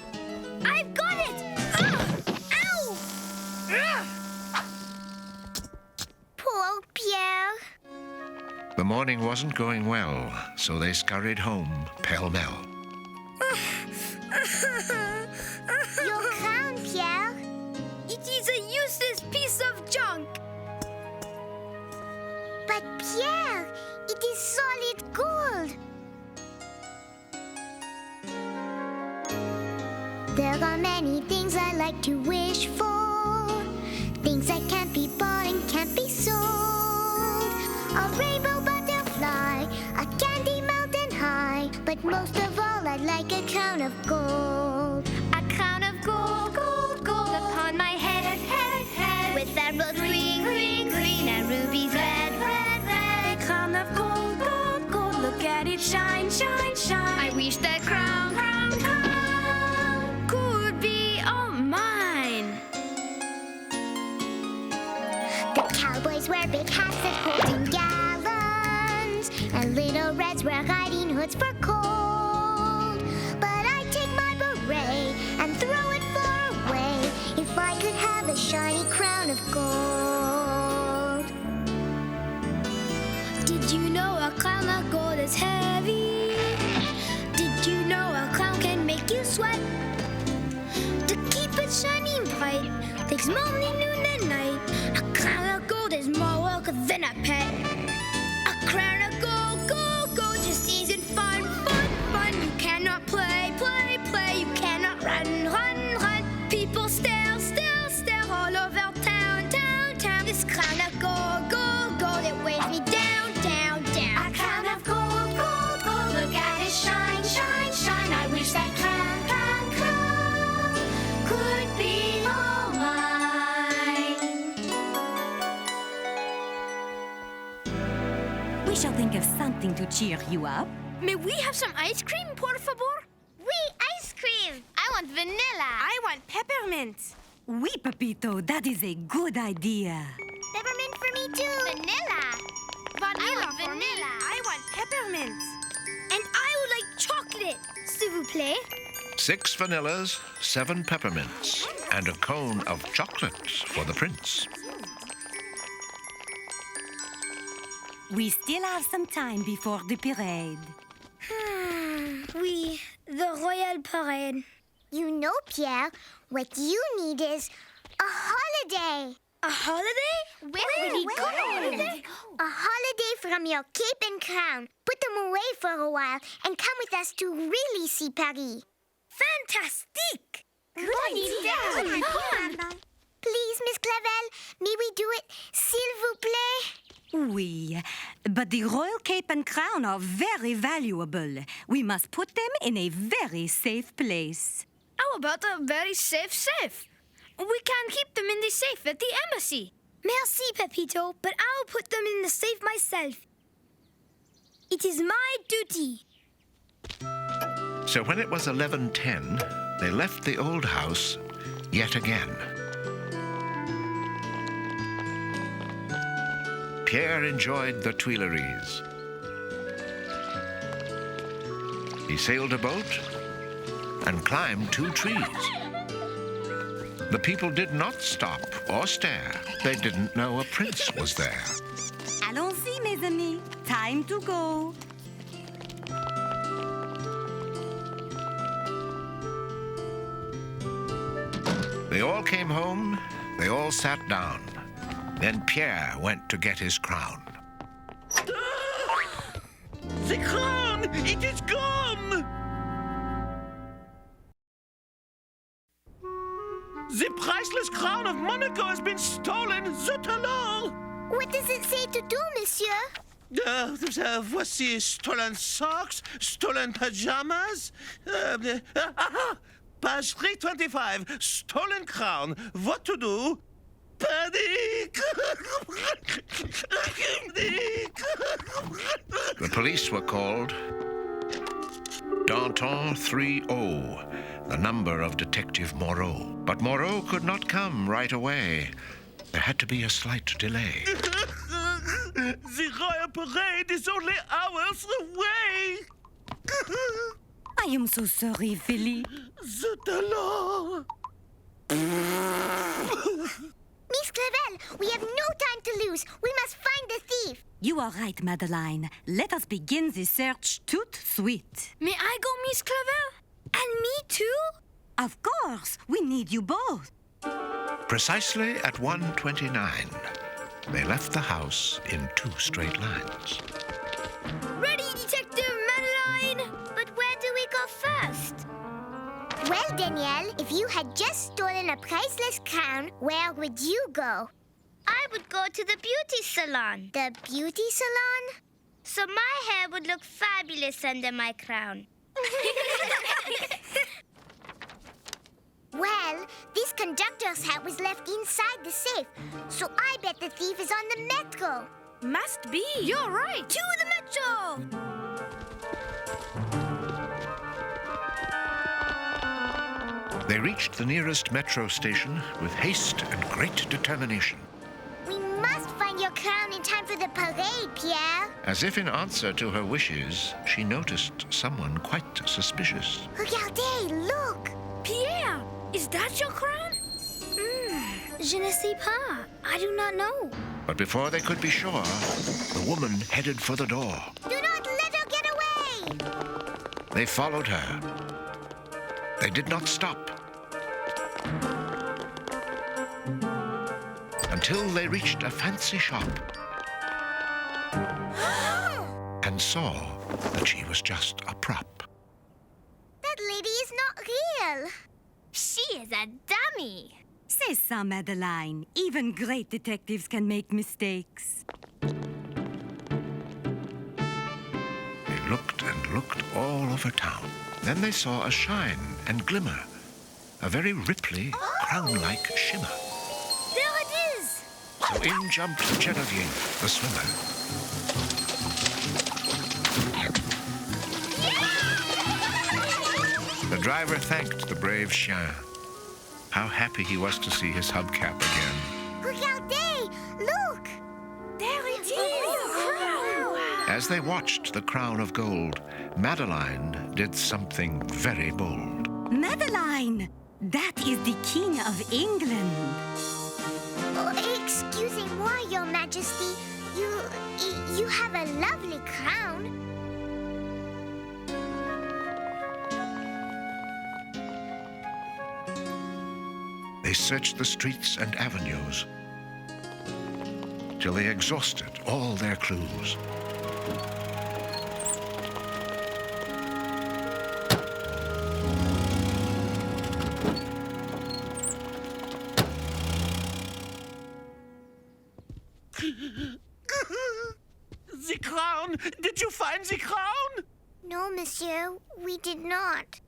Speaker 2: I've got it! Ow!
Speaker 3: Poor Pierre.
Speaker 1: The morning wasn't going well, so they scurried home pell-mell.
Speaker 3: Your crown, Pierre.
Speaker 2: It is a useless piece of junk.
Speaker 3: But Pierre, it is solid gold. There are many things I like to wish for. Things that can't be bought and can't be sold. A rainbow butterfly, a candy mountain high. But most of all, I'd like a crown of gold.
Speaker 2: A crown of gold, gold, gold upon my head, head, head.
Speaker 3: With emeralds green, green, green, and rubies red, red, red.
Speaker 2: A crown of gold, gold, gold. Look at it shine, shine, shine. I wish that crown, crown, crown could be all mine.
Speaker 3: The cowboys wear big hats that hold in gallons, and little reds wear riding hoods for cold. But I take my beret and throw it far away if I could have a shiny crown of gold.
Speaker 2: Did you know a crown of gold is heavy? Did you know a crown can make you sweat? To keep it shining bright takes morning, noon, and night. A crown of gold is more work than a pet. A crown of gold, gold, gold just isn't fun, fun, fun. You cannot play, play, play. You cannot run, run, run. People stare, stare, stare all over town, town, town. This crown of gold, gold, gold, it weighs me down, down, down.
Speaker 3: A crown of gold, gold, gold. Look at it shine, shine, shine. I wish that crown, crown, crown could be all mine.
Speaker 14: We shall think of something to cheer you up.
Speaker 2: May we have some ice cream, por favor?
Speaker 3: Oui, ice cream. I want vanilla.
Speaker 6: I want peppermint.
Speaker 14: Oui, Pepito, that is a good idea.
Speaker 3: Peppermint for me too. Vanilla.
Speaker 6: Vanilla for me.
Speaker 2: vanilla.
Speaker 6: I want peppermint.
Speaker 2: And I would like chocolate, s'il vous plaît.
Speaker 1: 6 vanillas, 7 peppermints, and a cone of chocolates for the prince.
Speaker 14: We still have some time before the parade.
Speaker 2: Oui, the royal parade.
Speaker 3: You know, Pierre, what you need is a holiday.
Speaker 2: A holiday?
Speaker 3: Where will we go? A holiday from your cape and crown. Put them away for a while and come with us to really see Paris.
Speaker 2: Fantastique!
Speaker 3: Good idea. Please, Miss Clavel, may we do it, s'il vous plaît?
Speaker 14: Oui, but the royal cape and crown are very valuable. We must put them in a very safe place.
Speaker 2: How about a very safe safe? We can keep them in the safe at the embassy. Merci, Pepito, but I'll put them in the safe myself. It is my duty.
Speaker 1: So when it was 11:10, they left the old house yet again. Pierre enjoyed the Tuileries. He sailed a boat and climbed 2 trees. The people did not stop or stare. They didn't know a prince was there.
Speaker 14: Allons-y, mes amis. Time to go.
Speaker 1: They all came home. They all sat down. Then Pierre went to get his crown.
Speaker 19: The crown! It is gone! The priceless crown of Monaco has been stolen! Zut alors!
Speaker 3: What does it say to do, monsieur?
Speaker 19: Voici stolen socks, stolen pajamas. Page 325, stolen crown. What to do? Panic!
Speaker 1: The police were called. Danton 30, the number of Detective Moreau. But Moreau could not come right away. There had to be a slight delay.
Speaker 19: The royal parade is only hours away.
Speaker 14: I am so sorry, Philly.
Speaker 19: Zut alors!
Speaker 3: Miss Clavel, we have no time to lose. We must find the thief.
Speaker 14: You are right, Madeline. Let us begin the search tout suite.
Speaker 2: May I go, Miss Clavel? And me too?
Speaker 14: Of course. We need you both.
Speaker 1: Precisely at 1:29, they left the house in 2 straight lines.
Speaker 2: Ready, Detective Madeline! But where do we go first?
Speaker 3: Well, Danielle, if you had just stolen a priceless crown, where would you go?
Speaker 2: I would go to the beauty salon.
Speaker 3: The beauty salon?
Speaker 2: So my hair would look fabulous under my crown.
Speaker 3: Well, this conductor's hat was left inside the safe, so I bet the thief is on the metro.
Speaker 2: Must be. You're right. To the metro!
Speaker 1: They reached the nearest metro station with haste and great determination.
Speaker 3: We must find your crown in time for the parade, Pierre.
Speaker 1: As if in answer to her wishes, she noticed someone quite suspicious.
Speaker 3: Regardez, look!
Speaker 2: Pierre, is that your crown? Je ne sais pas. I do not know.
Speaker 1: But before they could be sure, the woman headed for the door.
Speaker 3: Do not let her get away!
Speaker 1: They followed her. They did not stop until they reached a fancy shop and saw that she was just a prop.
Speaker 3: That lady is not real.
Speaker 2: She is a dummy.
Speaker 14: C'est ça, Madeline. Even great detectives can make mistakes.
Speaker 1: They looked and looked all over town. Then they saw a shine and glimmer, a very ripply, crown-like shimmer.
Speaker 2: There it is!
Speaker 1: So in jumped Genevieve, the swimmer. The driver thanked the brave chien. How happy he was to see his hubcap again.
Speaker 3: Regardez, look!
Speaker 2: There it is!
Speaker 1: As they watched the crown of gold, Madeline did something very bold.
Speaker 14: Madeline! That is the King of England.
Speaker 3: Oh, excusez-moi, Your Majesty. You have a lovely crown.
Speaker 1: They searched the streets and avenues till they exhausted all their clues.
Speaker 19: The crown! Did you find the crown?
Speaker 3: No, monsieur, we did not.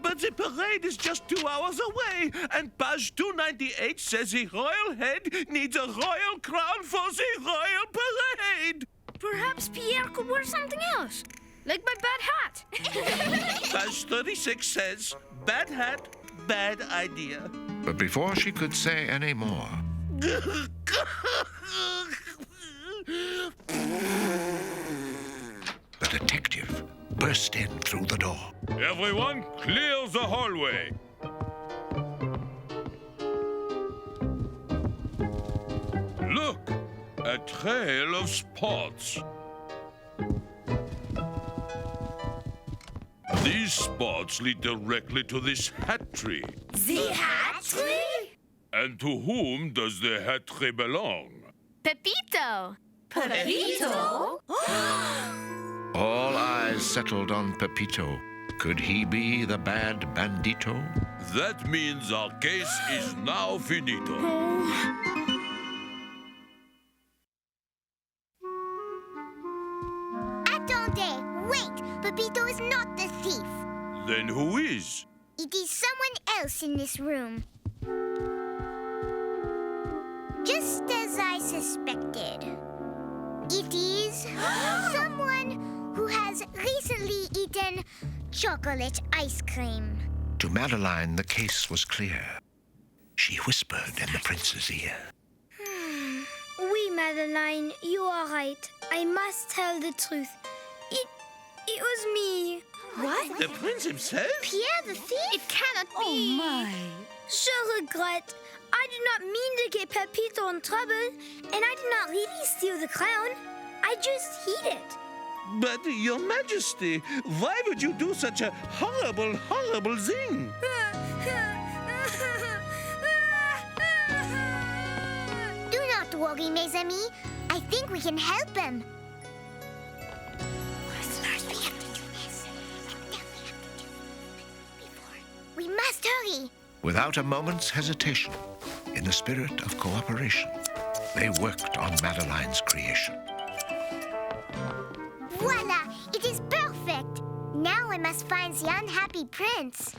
Speaker 19: But the parade is just 2 hours away, and page 298 says the royal head needs a royal crown for the royal parade.
Speaker 2: Perhaps Pierre could wear something else.
Speaker 6: like my bad hat.
Speaker 13: Page 36 says, bad hat, bad idea.
Speaker 1: But before she could say any more, the detective burst in through the door.
Speaker 20: Everyone, clear the hallway. Look, a trail of spots. These spots lead directly to this hat tree.
Speaker 8: The hat tree?
Speaker 20: And to whom does the hat tree belong?
Speaker 8: Pepito.
Speaker 6: Pepito?
Speaker 1: All eyes settled on Pepito. Could he be the bad bandito?
Speaker 20: That means our case is now finito.
Speaker 11: Attendez, wait! Pepito is not the thief.
Speaker 20: Then who is?
Speaker 11: It is someone else in this room. Just as I suspected. It is someone who has recently eaten chocolate ice cream.
Speaker 1: To Madeline, the case was clear. She whispered in the prince's ear.
Speaker 2: Oui, Madeline, you are right. I must tell the truth. It was me.
Speaker 6: What?
Speaker 13: The prince himself?
Speaker 11: Pierre the thief?
Speaker 6: It cannot be.
Speaker 14: Oh, my.
Speaker 2: Je regrette. I did not mean to get Pepito in trouble, and I did not really steal the crown. I just hid it.
Speaker 13: But, Your Majesty, why would you do such a horrible, horrible thing?
Speaker 11: Do not worry, mes amis. I think we can help him. First, we have to do this. We must hurry.
Speaker 1: Without a moment's hesitation, in the spirit of cooperation, they worked on Madeline's creation.
Speaker 11: Voila! It is perfect! Now I must find the unhappy prince.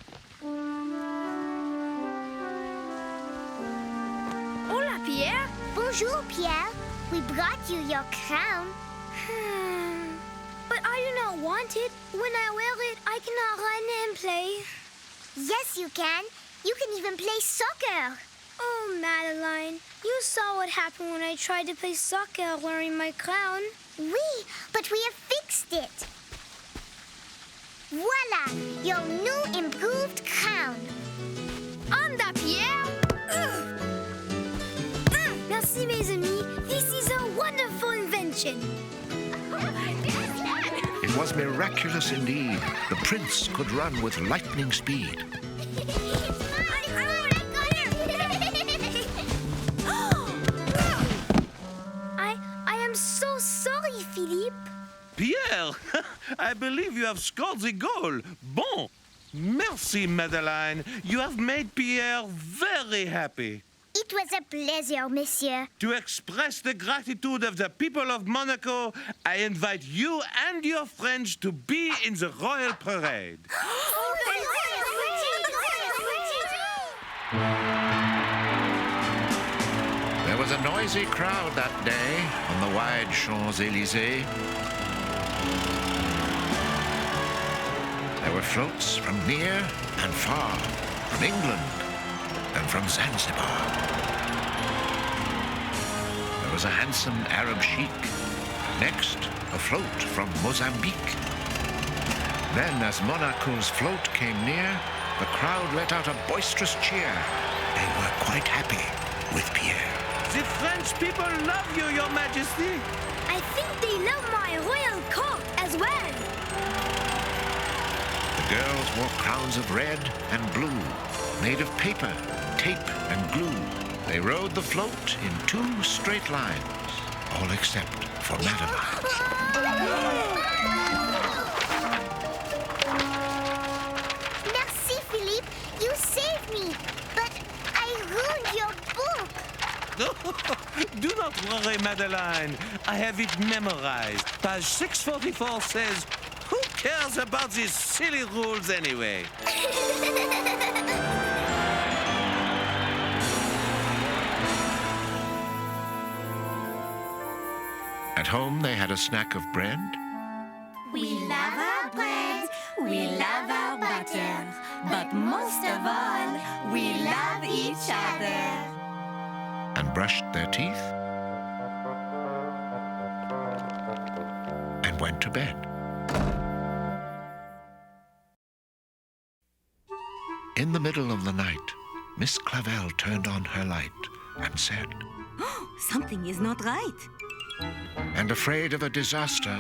Speaker 2: Hola, Pierre.
Speaker 11: Bonjour, Pierre. We brought you your crown.
Speaker 2: But I do not want it. When I wear it, I cannot run and play.
Speaker 11: Yes, you can. You can even play soccer.
Speaker 2: Oh, Madeline, you saw what happened when I tried to play soccer wearing my crown.
Speaker 11: Oui, but we have fixed it. Voila, your new improved crown.
Speaker 2: Anda, Pierre. Merci, mes amis. This is a wonderful invention.
Speaker 1: It was miraculous indeed. The prince could run with lightning speed.
Speaker 2: I am so sorry, Philippe.
Speaker 13: Pierre, I believe you have scored the goal. Bon. Merci, Madeline. You have made Pierre very happy.
Speaker 11: It was a pleasure, monsieur.
Speaker 13: To express the gratitude of the people of Monaco, I invite you and your friends to be in the royal parade.
Speaker 1: There was a noisy crowd that day on the wide Champs-Élysées. There were floats from near and far, from England and from Zanzibar. There was a handsome Arab sheik. Next, a float from Mozambique. Then, as Monaco's float came near, the crowd let out a boisterous cheer. They were quite happy with Pierre.
Speaker 13: The French people love you, Your Majesty.
Speaker 2: I think they love my royal coat as well.
Speaker 1: The girls wore crowns of red and blue, made of paper, tape, and glue. They rode the float in 2 straight lines, all except for Madeline.
Speaker 11: Merci, Philippe. You saved me. But I ruined your book.
Speaker 13: Do not worry, Madeline. I have it memorized. Page 644 says, who cares about these silly rules anyway?
Speaker 1: At home, they had a snack of bread.
Speaker 8: We love
Speaker 14: most of all, we love each other.
Speaker 1: And brushed their teeth and went to bed. In the middle of the night, Miss Clavel turned on her light and said,
Speaker 14: Something is not right.
Speaker 1: and afraid of a disaster,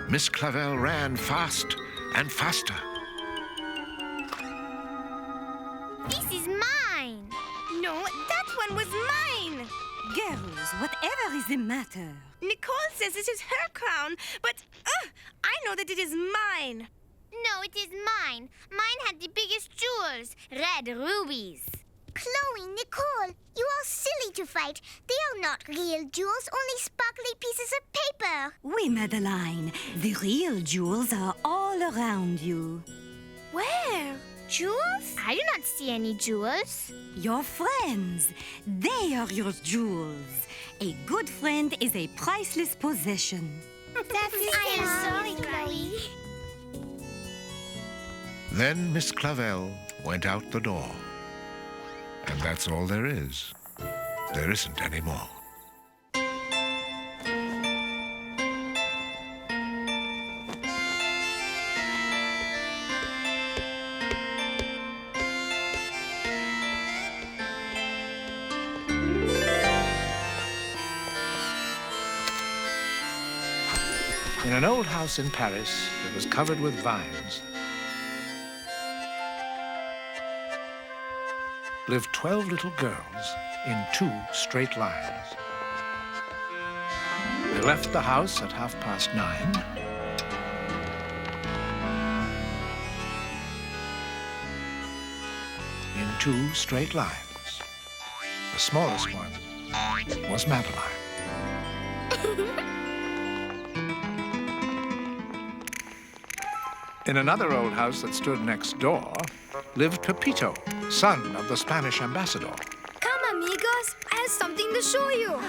Speaker 1: Miss Clavel ran fast and faster.
Speaker 3: This is mine.
Speaker 6: No, that one was mine.
Speaker 14: Girls, whatever is the matter?
Speaker 6: Nicole says this is her crown, but I know that it is mine.
Speaker 3: No, it is mine. Mine had the biggest jewels, red rubies. Chloe, Nicole, you are silly to fight. They are not real jewels, only sparkly pieces of paper.
Speaker 14: Oui, Madeline. The real jewels are all around you.
Speaker 6: Where?
Speaker 3: Jewels? I do not see any jewels.
Speaker 14: Your friends. They are your jewels. A good friend is a priceless possession.
Speaker 3: I am sorry, Chloe.
Speaker 1: Then Miss Clavel went out the door. And that's all there is. There isn't any more. In an old house in Paris that was covered with vines lived 12 little girls in 2 straight lines. They left the house at 9:30. In 2 straight lines. The smallest one was Madeline. In another old house that stood next door lived Pepito, son of the Spanish ambassador.
Speaker 2: Come, amigos. I have something to show you.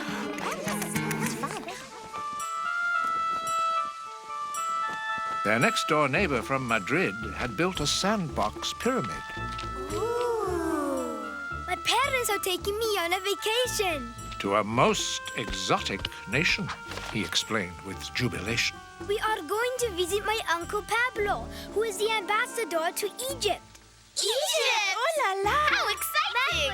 Speaker 1: Their next-door neighbor from Madrid had built a sandbox pyramid.
Speaker 2: Ooh. My parents are taking me on a vacation.
Speaker 1: To a most exotic nation, he explained with jubilation.
Speaker 2: We are going to visit my Uncle Pablo, who is the ambassador to Egypt.
Speaker 6: Egypt! Oh la la!
Speaker 3: How exciting!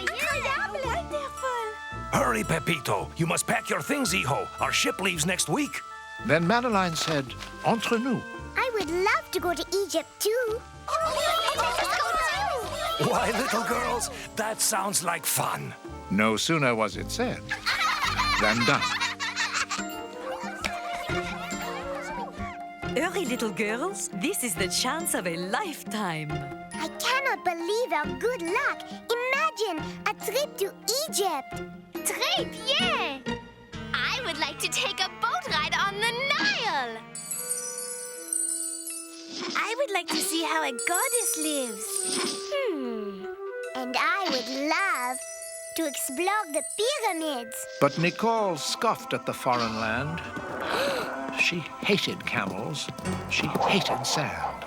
Speaker 6: Wonderful!
Speaker 9: Hurry, Pepito. You must pack your things, hijo. Our ship leaves next week.
Speaker 1: Then Madeline said, entre nous.
Speaker 3: I would love to go to Egypt, too.
Speaker 9: Why, little girls, that sounds like fun.
Speaker 1: No sooner was it said than done.
Speaker 14: Hurry, little girls. This is the chance of a lifetime.
Speaker 3: I cannot believe our good luck. Imagine a trip to Egypt. Très bien! I would like to take a boat ride on the Nile.
Speaker 6: I would like to see how a goddess lives.
Speaker 3: And I would love to explore the pyramids.
Speaker 1: But Nicole scoffed at the foreign land. She hated camels. She hated sand.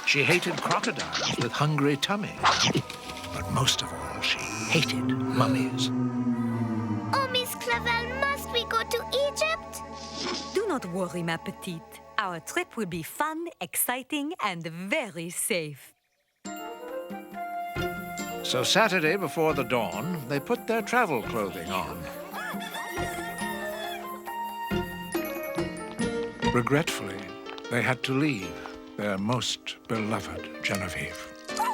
Speaker 1: She hated crocodiles with hungry tummies. But most of all, she hated mummies.
Speaker 3: Oh, Miss Clavel, must we go to Egypt?
Speaker 14: Do not worry, ma petite. Our trip will be fun, exciting, and very safe.
Speaker 1: So Saturday before the dawn, they put their travel clothing on. Regretfully, they had to leave their most beloved Genevieve.
Speaker 11: Au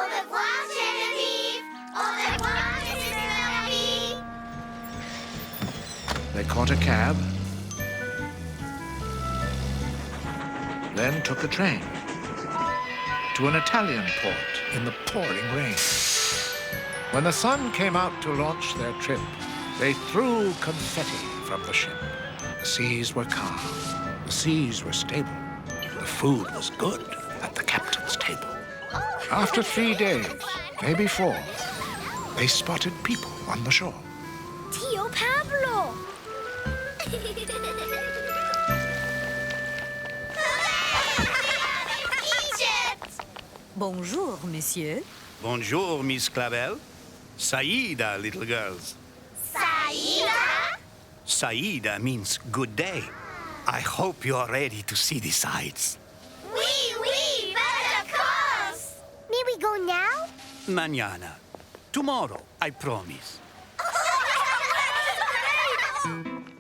Speaker 11: revoir, Genevieve. Au revoir, Mrs. Murphy.
Speaker 1: They caught a cab, then took a train to an Italian port in the pouring rain. When the sun came out to launch their trip, they threw confetti from the ship. The seas were calm. The seas were stable. The food was good at the captain's table. After 3 days, maybe 4, they spotted people on the shore.
Speaker 2: Tio Pablo!
Speaker 14: Bonjour, monsieur.
Speaker 19: Bonjour, Miss Clavel. Saida, little girls.
Speaker 11: Saida?
Speaker 19: Saida means good day. I hope you're ready to see the sights.
Speaker 11: Oui, but of course.
Speaker 3: May we go now?
Speaker 19: Mañana. Tomorrow, I promise.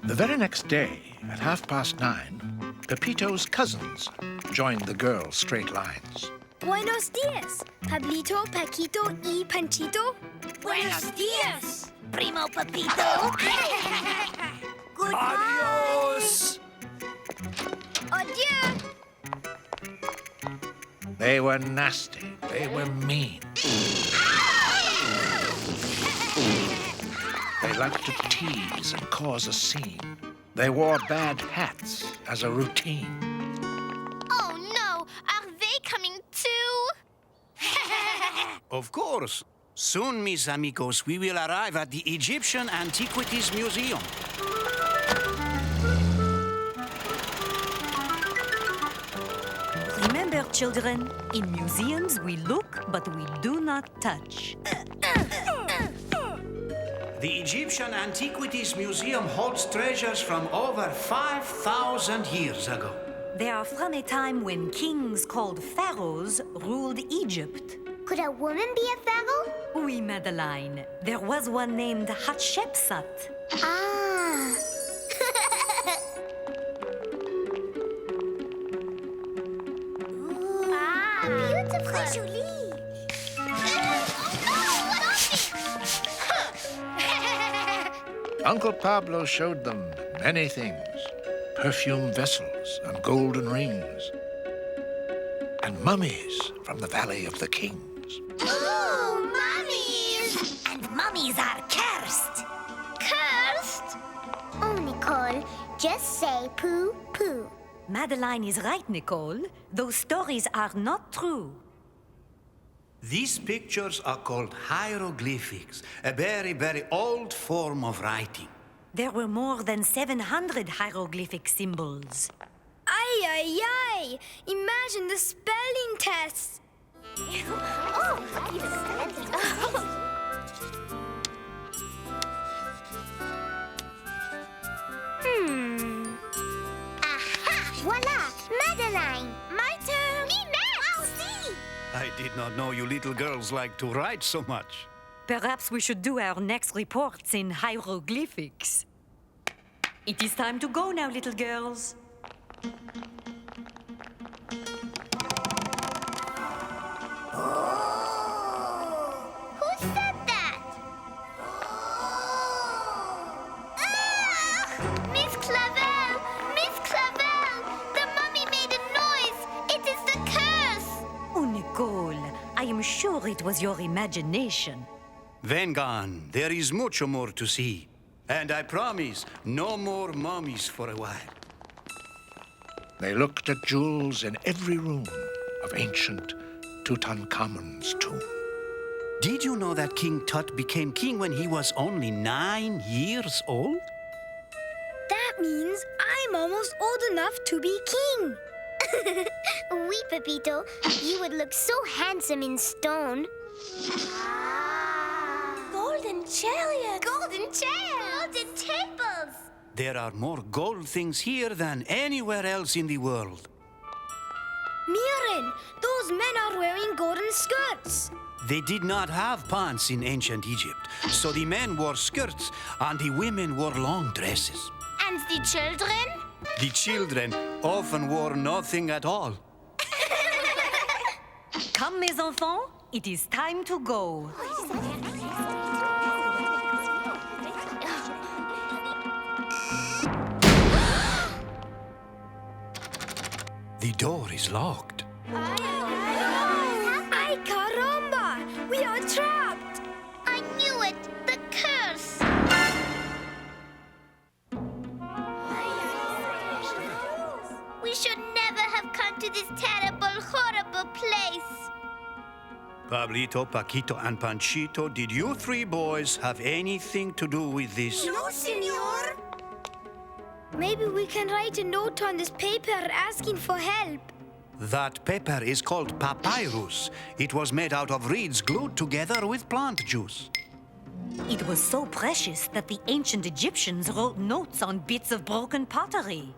Speaker 1: The very next day, at 9:30, Pepito's cousins joined the girls' straight lines.
Speaker 2: Buenos dias, Pablito, Paquito y Panchito.
Speaker 11: Buenos dias, Primo Pepito.
Speaker 3: Goodbye.
Speaker 7: Adios!
Speaker 2: Adieu.
Speaker 1: They were nasty. They were mean. They liked to tease and cause a scene. They wore bad hats as a routine.
Speaker 6: Oh no, are they coming too?
Speaker 19: Of course. Soon, mis amigos, we will arrive at the Egyptian Antiquities Museum.
Speaker 14: Remember, children, in museums we look, but we do not touch.
Speaker 19: The Egyptian Antiquities Museum holds treasures from over 5,000 years ago.
Speaker 14: They are from a time when kings called pharaohs ruled Egypt.
Speaker 3: Could a woman be a pharaoh?
Speaker 14: Oui, Madeline. There was one named Hatshepsut.
Speaker 3: Ah.
Speaker 11: Beautiful.
Speaker 3: Très joli.
Speaker 1: Uncle Pablo showed them many things. Perfume vessels and golden rings. And mummies from the Valley of the Kings.
Speaker 11: Ooh, mummies!
Speaker 3: And mummies are cursed.
Speaker 11: Cursed?
Speaker 3: Oh, Nicole, just say poo poo.
Speaker 14: Madeline is right, Nicole. Those stories are not true.
Speaker 19: These pictures are called hieroglyphics, a very, very old form of writing.
Speaker 14: There were more than 700 hieroglyphic symbols.
Speaker 2: Ay, ay, ay. Imagine the spelling tests.
Speaker 3: Aha! Voila! Madeline!
Speaker 6: My turn.
Speaker 3: Me next! I'll see!
Speaker 19: I did not know you little girls like to write so much.
Speaker 14: Perhaps we should do our next reports in hieroglyphics. It is time to go now, little girls.
Speaker 11: Who said that? Miss Clavel! Miss Clavel! The mummy made a noise! It is the curse!
Speaker 14: Oh, Nicole, I am sure it was your imagination.
Speaker 19: Vengan, there is much more to see. And I promise, no more mummies for a while.
Speaker 1: They looked at jewels in every room of ancient Tutankhamun's tomb.
Speaker 19: Did you know that King Tut became king when he was only 9 years old?
Speaker 2: That means I'm almost old enough to be king.
Speaker 3: Oui, Pepito, you would look so handsome in stone.
Speaker 11: Golden chariot! Golden chair! Golden tables!
Speaker 19: There are more gold things here than anywhere else in the world.
Speaker 2: Mirren, those men are wearing golden skirts.
Speaker 19: They did not have pants in ancient Egypt, so the men wore skirts and the women wore long dresses.
Speaker 11: And the children?
Speaker 19: The children often wore nothing at all.
Speaker 14: Come, mes enfants, it is time to go.
Speaker 19: The door is locked.
Speaker 2: Ay, caramba! We are trapped!
Speaker 11: I knew it! The curse! We should never have come to this terrible, horrible place.
Speaker 19: Pablito, Paquito, and Panchito, did you 3 boys have anything to do with this?
Speaker 3: No, senor.
Speaker 2: Maybe we can write a note on this paper asking for help.
Speaker 21: That paper is called papyrus. It was made out of reeds glued together with plant juice.
Speaker 14: It was so precious that the ancient Egyptians wrote notes on bits of broken pottery.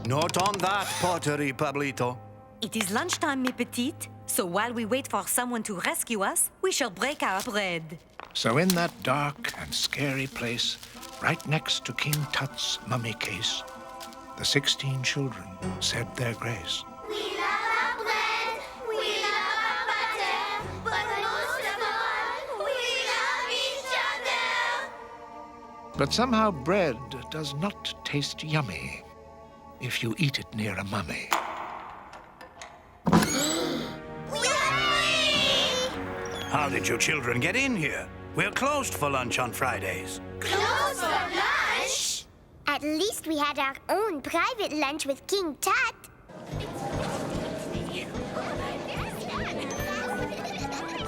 Speaker 21: Not on that pottery, Pablito.
Speaker 14: It is lunchtime, mes petites, so while we wait for someone to rescue us, we shall break our bread.
Speaker 1: So in that dark and scary place, right next to King Tut's mummy case, the 16 children said their grace.
Speaker 11: We love our bread, we love our butter, but most of all, we love each other.
Speaker 1: But somehow bread does not taste yummy if you eat it near a mummy.
Speaker 21: How did you children get in here? We're closed for lunch on Fridays.
Speaker 11: Closed for lunch?
Speaker 2: At least we had our own private lunch with King Tut.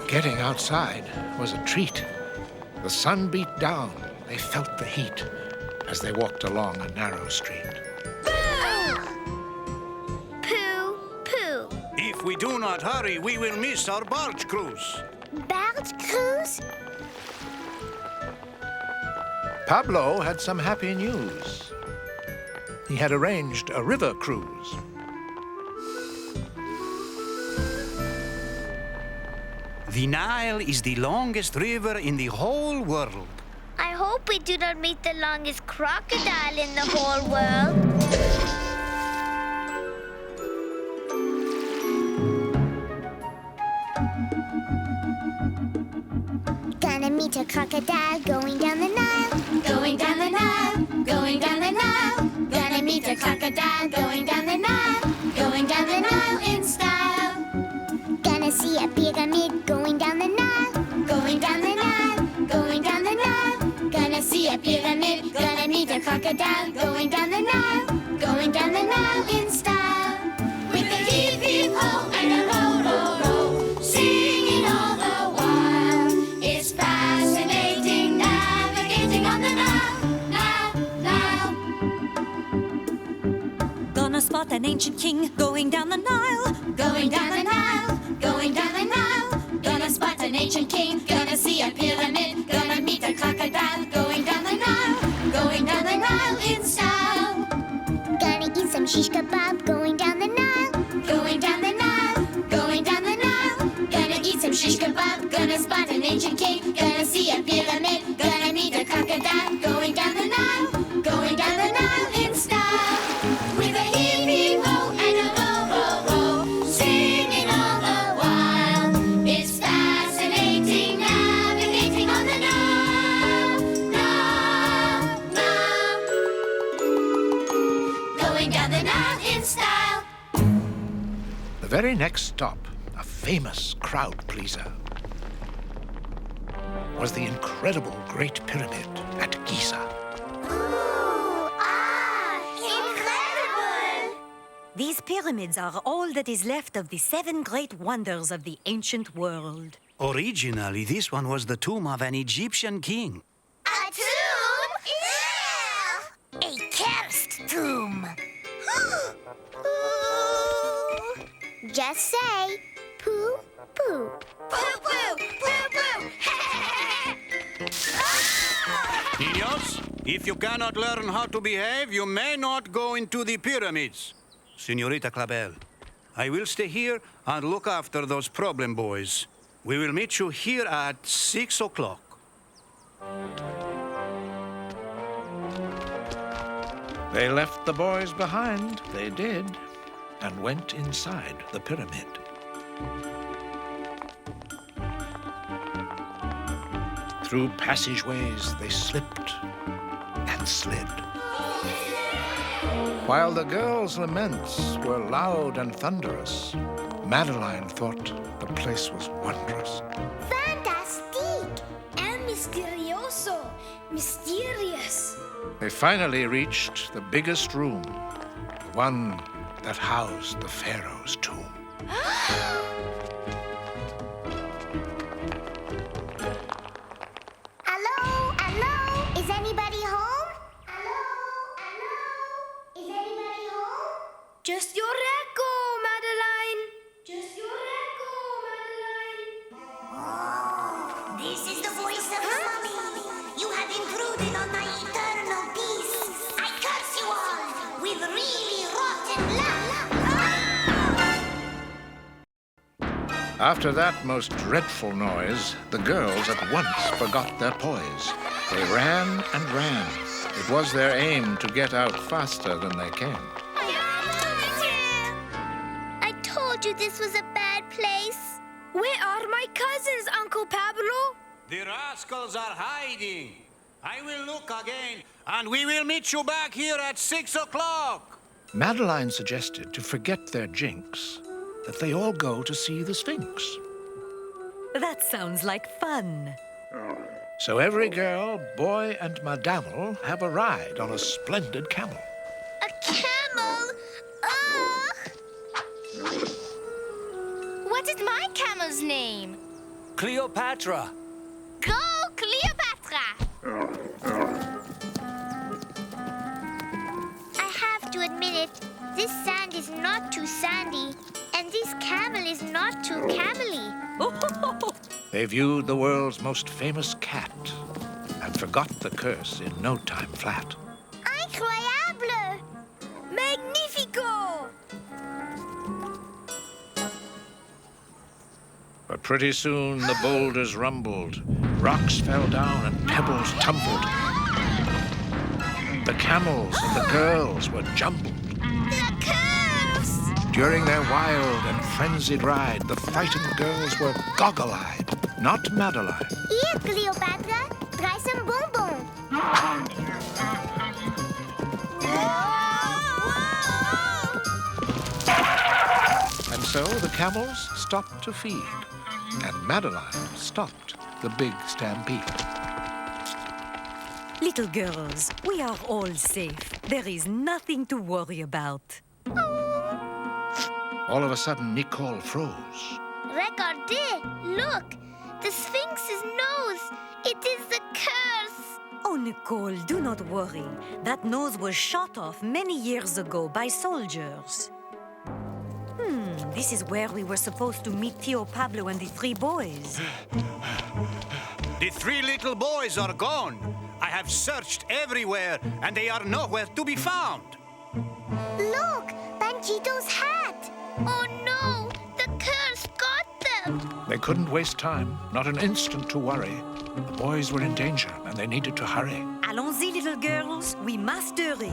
Speaker 1: Getting outside was a treat. The sun beat down. They felt the heat as they walked along a narrow street.
Speaker 2: Pooh, pooh.
Speaker 21: If we do not hurry, we will miss our barge cruise.
Speaker 2: Barge cruise?
Speaker 1: Pablo had some happy news. He had arranged a river cruise.
Speaker 21: The Nile is the longest river in the whole world.
Speaker 2: I hope we do not meet the longest crocodile in the whole world. Gonna meet a crocodile going down the Nile.
Speaker 8: Going down the Nile, going down the Nile. Gonna meet a crocodile going down the Nile. Going down the Nile in style.
Speaker 2: Gonna see a pyramid going down the Nile.
Speaker 8: Going down the Nile, going down the Nile. Gonna see a pyramid. Gonna meet a crocodile going down the Nile. Going down the Nile in style. With a heave, heave, ho, and a row, row, row. Singing all the while. It's fascinating navigating on the Nile, Nile, Nile.
Speaker 14: Gonna spot an ancient king going down the Nile.
Speaker 8: Going down the Nile, going down the Nile. Gonna spot an ancient king. Gonna see a pyramid. Gonna meet a crocodile going down the Nile. Going down the Nile in style.
Speaker 2: Gonna eat some shish kebab going down the Nile.
Speaker 8: Going down the Nile, going down the Nile. Gonna eat some shish kebab. Gonna spot an ancient king. Gonna see a pyramid. Gonna meet a crocodile going down the Nile. Going down the Nile in style. With a heave, heave, ho, and a row, row, row. Singing all the while. It's fascinating navigating on the Nile, Nile, Nile. Going down the Nile in style.
Speaker 1: The very next stop, a famous crowd pleaser, was the incredible Great Pyramid at Giza.
Speaker 11: Incredible!
Speaker 14: These pyramids are all that is left of the 7 great wonders of the ancient world.
Speaker 21: Originally, this one was the tomb of an Egyptian king.
Speaker 11: A tomb? Yeah!
Speaker 2: A cursed tomb. Just say, poo, poo.
Speaker 11: Poo, poo, poo, poo!
Speaker 21: Niños, if you cannot learn how to behave, you may not go into the pyramids. Señorita Clabel, I will stay here and look after those problem boys. We will meet you here at 6 o'clock.
Speaker 1: They left the boys behind, they did, and went inside the pyramid. Through passageways they slipped and slid. While the girls' laments were loud and thunderous, Madeline thought the place was wondrous.
Speaker 2: Fantastique! And misterioso. Mysterious.
Speaker 1: They finally reached the biggest room, the one that housed the pharaoh's tomb.
Speaker 2: Hello? Hello? Is anybody home? Hello? Hello? Is anybody home? Just your echo, Madeline.
Speaker 1: After that most dreadful noise, the girls at once forgot their poise. They ran and ran. It was their aim to get out faster than they came.
Speaker 2: I told you this was a bad place. Where are my cousins, Uncle Pablo?
Speaker 21: The rascals are hiding. I will look again, and we will meet you back here at 6 o'clock.
Speaker 1: Madeline suggested to forget their jinx, that they all go to see the Sphinx.
Speaker 10: That sounds like fun.
Speaker 1: So every girl, boy, and madame have a ride on a splendid camel.
Speaker 2: A camel? Ugh!
Speaker 8: What is my camel's name?
Speaker 9: Cleopatra.
Speaker 8: Go, Cleopatra!
Speaker 2: I have to admit it, this sand is not too sandy, and this camel is not too camely.
Speaker 1: They viewed the world's most famous cat and forgot the curse in no time flat.
Speaker 2: Incroyable! Magnifico!
Speaker 1: But pretty soon the boulders rumbled, rocks fell down and pebbles tumbled. The camels and the girls were jumbled.
Speaker 2: The curse!
Speaker 1: During their wild and frenzied ride, the frightened girls were goggle-eyed, not Madeline.
Speaker 2: Here, Cleopatra, try some bonbons.
Speaker 1: And so the camels stopped to feed, and Madeline stopped the big stampede.
Speaker 10: Little girls, we are all safe. There is nothing to worry about.
Speaker 1: All of a sudden, Nicole froze.
Speaker 2: Regardez, look, the Sphinx's nose. It is the curse.
Speaker 10: Oh, Nicole, do not worry. That nose was shot off many years ago by soldiers. This is where we were supposed to meet Tio Pablo and the 3 boys.
Speaker 21: The 3 little boys are gone. I have searched everywhere, and they are nowhere to be found.
Speaker 2: Look, Panchito's hat. Oh no, the curse got them.
Speaker 1: They couldn't waste time, not an instant to worry. The boys were in danger, and they needed to hurry.
Speaker 10: Allons-y, little girls. We must hurry.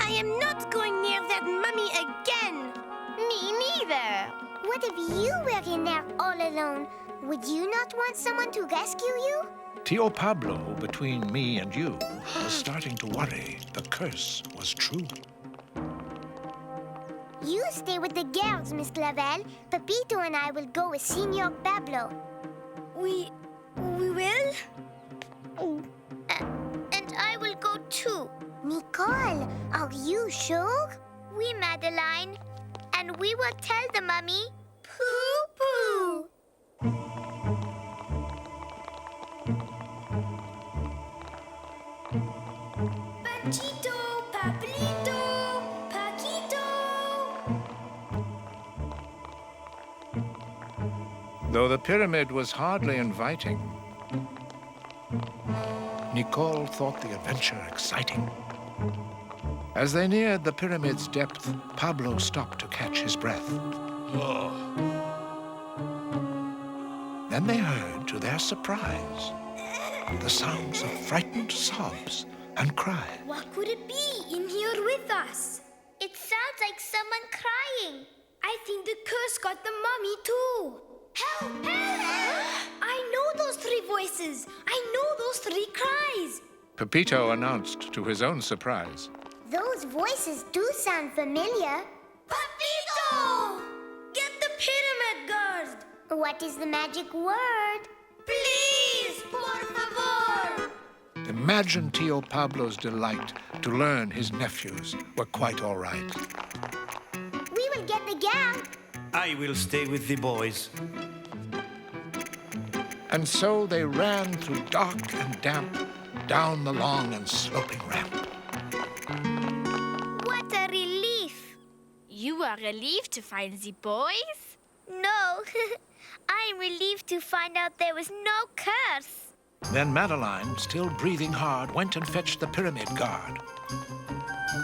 Speaker 6: I am not going near that mummy again.
Speaker 2: Me neither. What if you were in there all alone? Would you not want someone to rescue you?
Speaker 1: Tio Pablo, between me and you, was starting to worry. The curse was true.
Speaker 2: You stay with the girls, Miss Clavel. Pepito and I will go with Senor Pablo. We will? And I will go too. Nicole, are you sure? Oui, Madeline. And we will tell the mummy, poo-poo. Panchito, Pablito, Paquito.
Speaker 1: Though the pyramid was hardly inviting, Nicole thought the adventure exciting. As they neared the pyramid's depth, Pablo stopped to catch his breath. Then they heard, to their surprise, the sounds of frightened sobs and cries.
Speaker 2: What could it be in here with us? It sounds like someone crying. I think the curse got the mummy too. Help! Help! I know those 3 voices. I know those 3 cries.
Speaker 1: Pepito announced to his own surprise.
Speaker 2: Those voices do sound familiar. Pepito! Get the pyramid guard. What is the magic word? Please, por favor.
Speaker 1: Imagine Tio Pablo's delight to learn his nephews were quite all right.
Speaker 2: We will get the gal.
Speaker 21: I will stay with the boys.
Speaker 1: And so they ran through dark and damp, down the long and sloping ramp.
Speaker 2: What a relief.
Speaker 8: You are relieved to find the boys?
Speaker 2: No, I'm relieved to find out there was no curse.
Speaker 1: Then Madeline, still breathing hard, went and fetched the pyramid guard.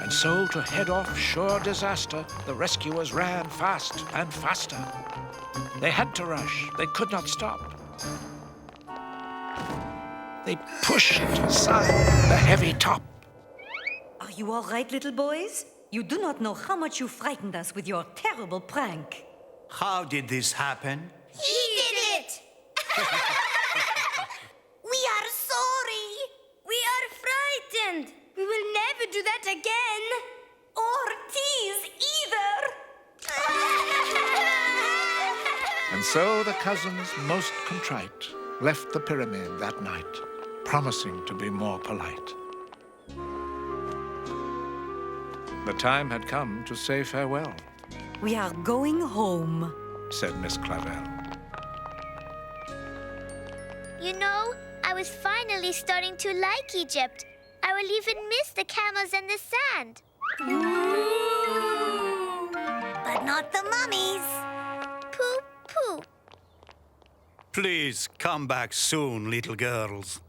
Speaker 1: And And so, to head off sure disaster, the rescuers ran fast and faster. They had to rush. They could not stop. They pushed aside the heavy top.
Speaker 10: Are you all right, little boys? You do not know how much you frightened us with your terrible prank.
Speaker 21: How did this happen?
Speaker 3: He did it! We are sorry.
Speaker 2: We are frightened. We will never do that again.
Speaker 3: Or tease either.
Speaker 1: And so the cousins, most contrite, left the pyramid that night, promising to be more polite. The time had come to say farewell.
Speaker 10: We are going home,
Speaker 1: said Miss Clavel.
Speaker 2: You know, I was finally starting to like Egypt. I will even miss the camels and the sand.
Speaker 3: But not the mummies.
Speaker 2: Pooh, pooh.
Speaker 21: Please come back soon, little girls.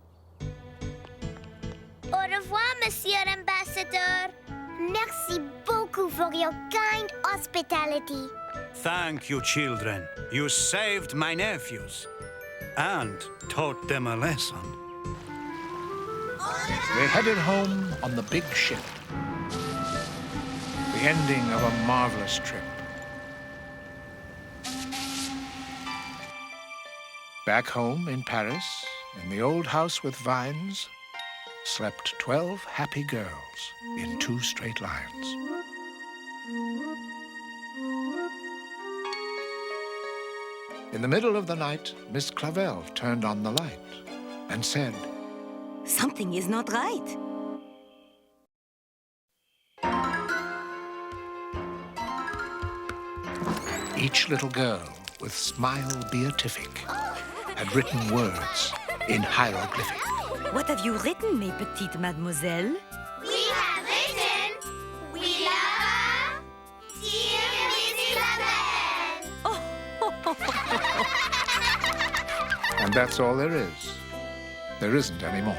Speaker 2: Au revoir, Monsieur Ambassador.
Speaker 3: Merci beaucoup for your kind hospitality.
Speaker 21: Thank you, children. You saved my nephews and taught them a lesson.
Speaker 1: They headed home on the big ship. The ending of a marvelous trip. Back home in Paris, in the old house with vines, slept 12 happy girls in 2 straight lines. In the middle of the night, Miss Clavel turned on the light and said,
Speaker 10: something is not right.
Speaker 1: Each little girl with smile beatific had written words in hieroglyphic.
Speaker 10: What have you written, mes petites mademoiselles?
Speaker 11: We have written, we love dear Miss Clavel.
Speaker 1: And that's all there is. There isn't any more.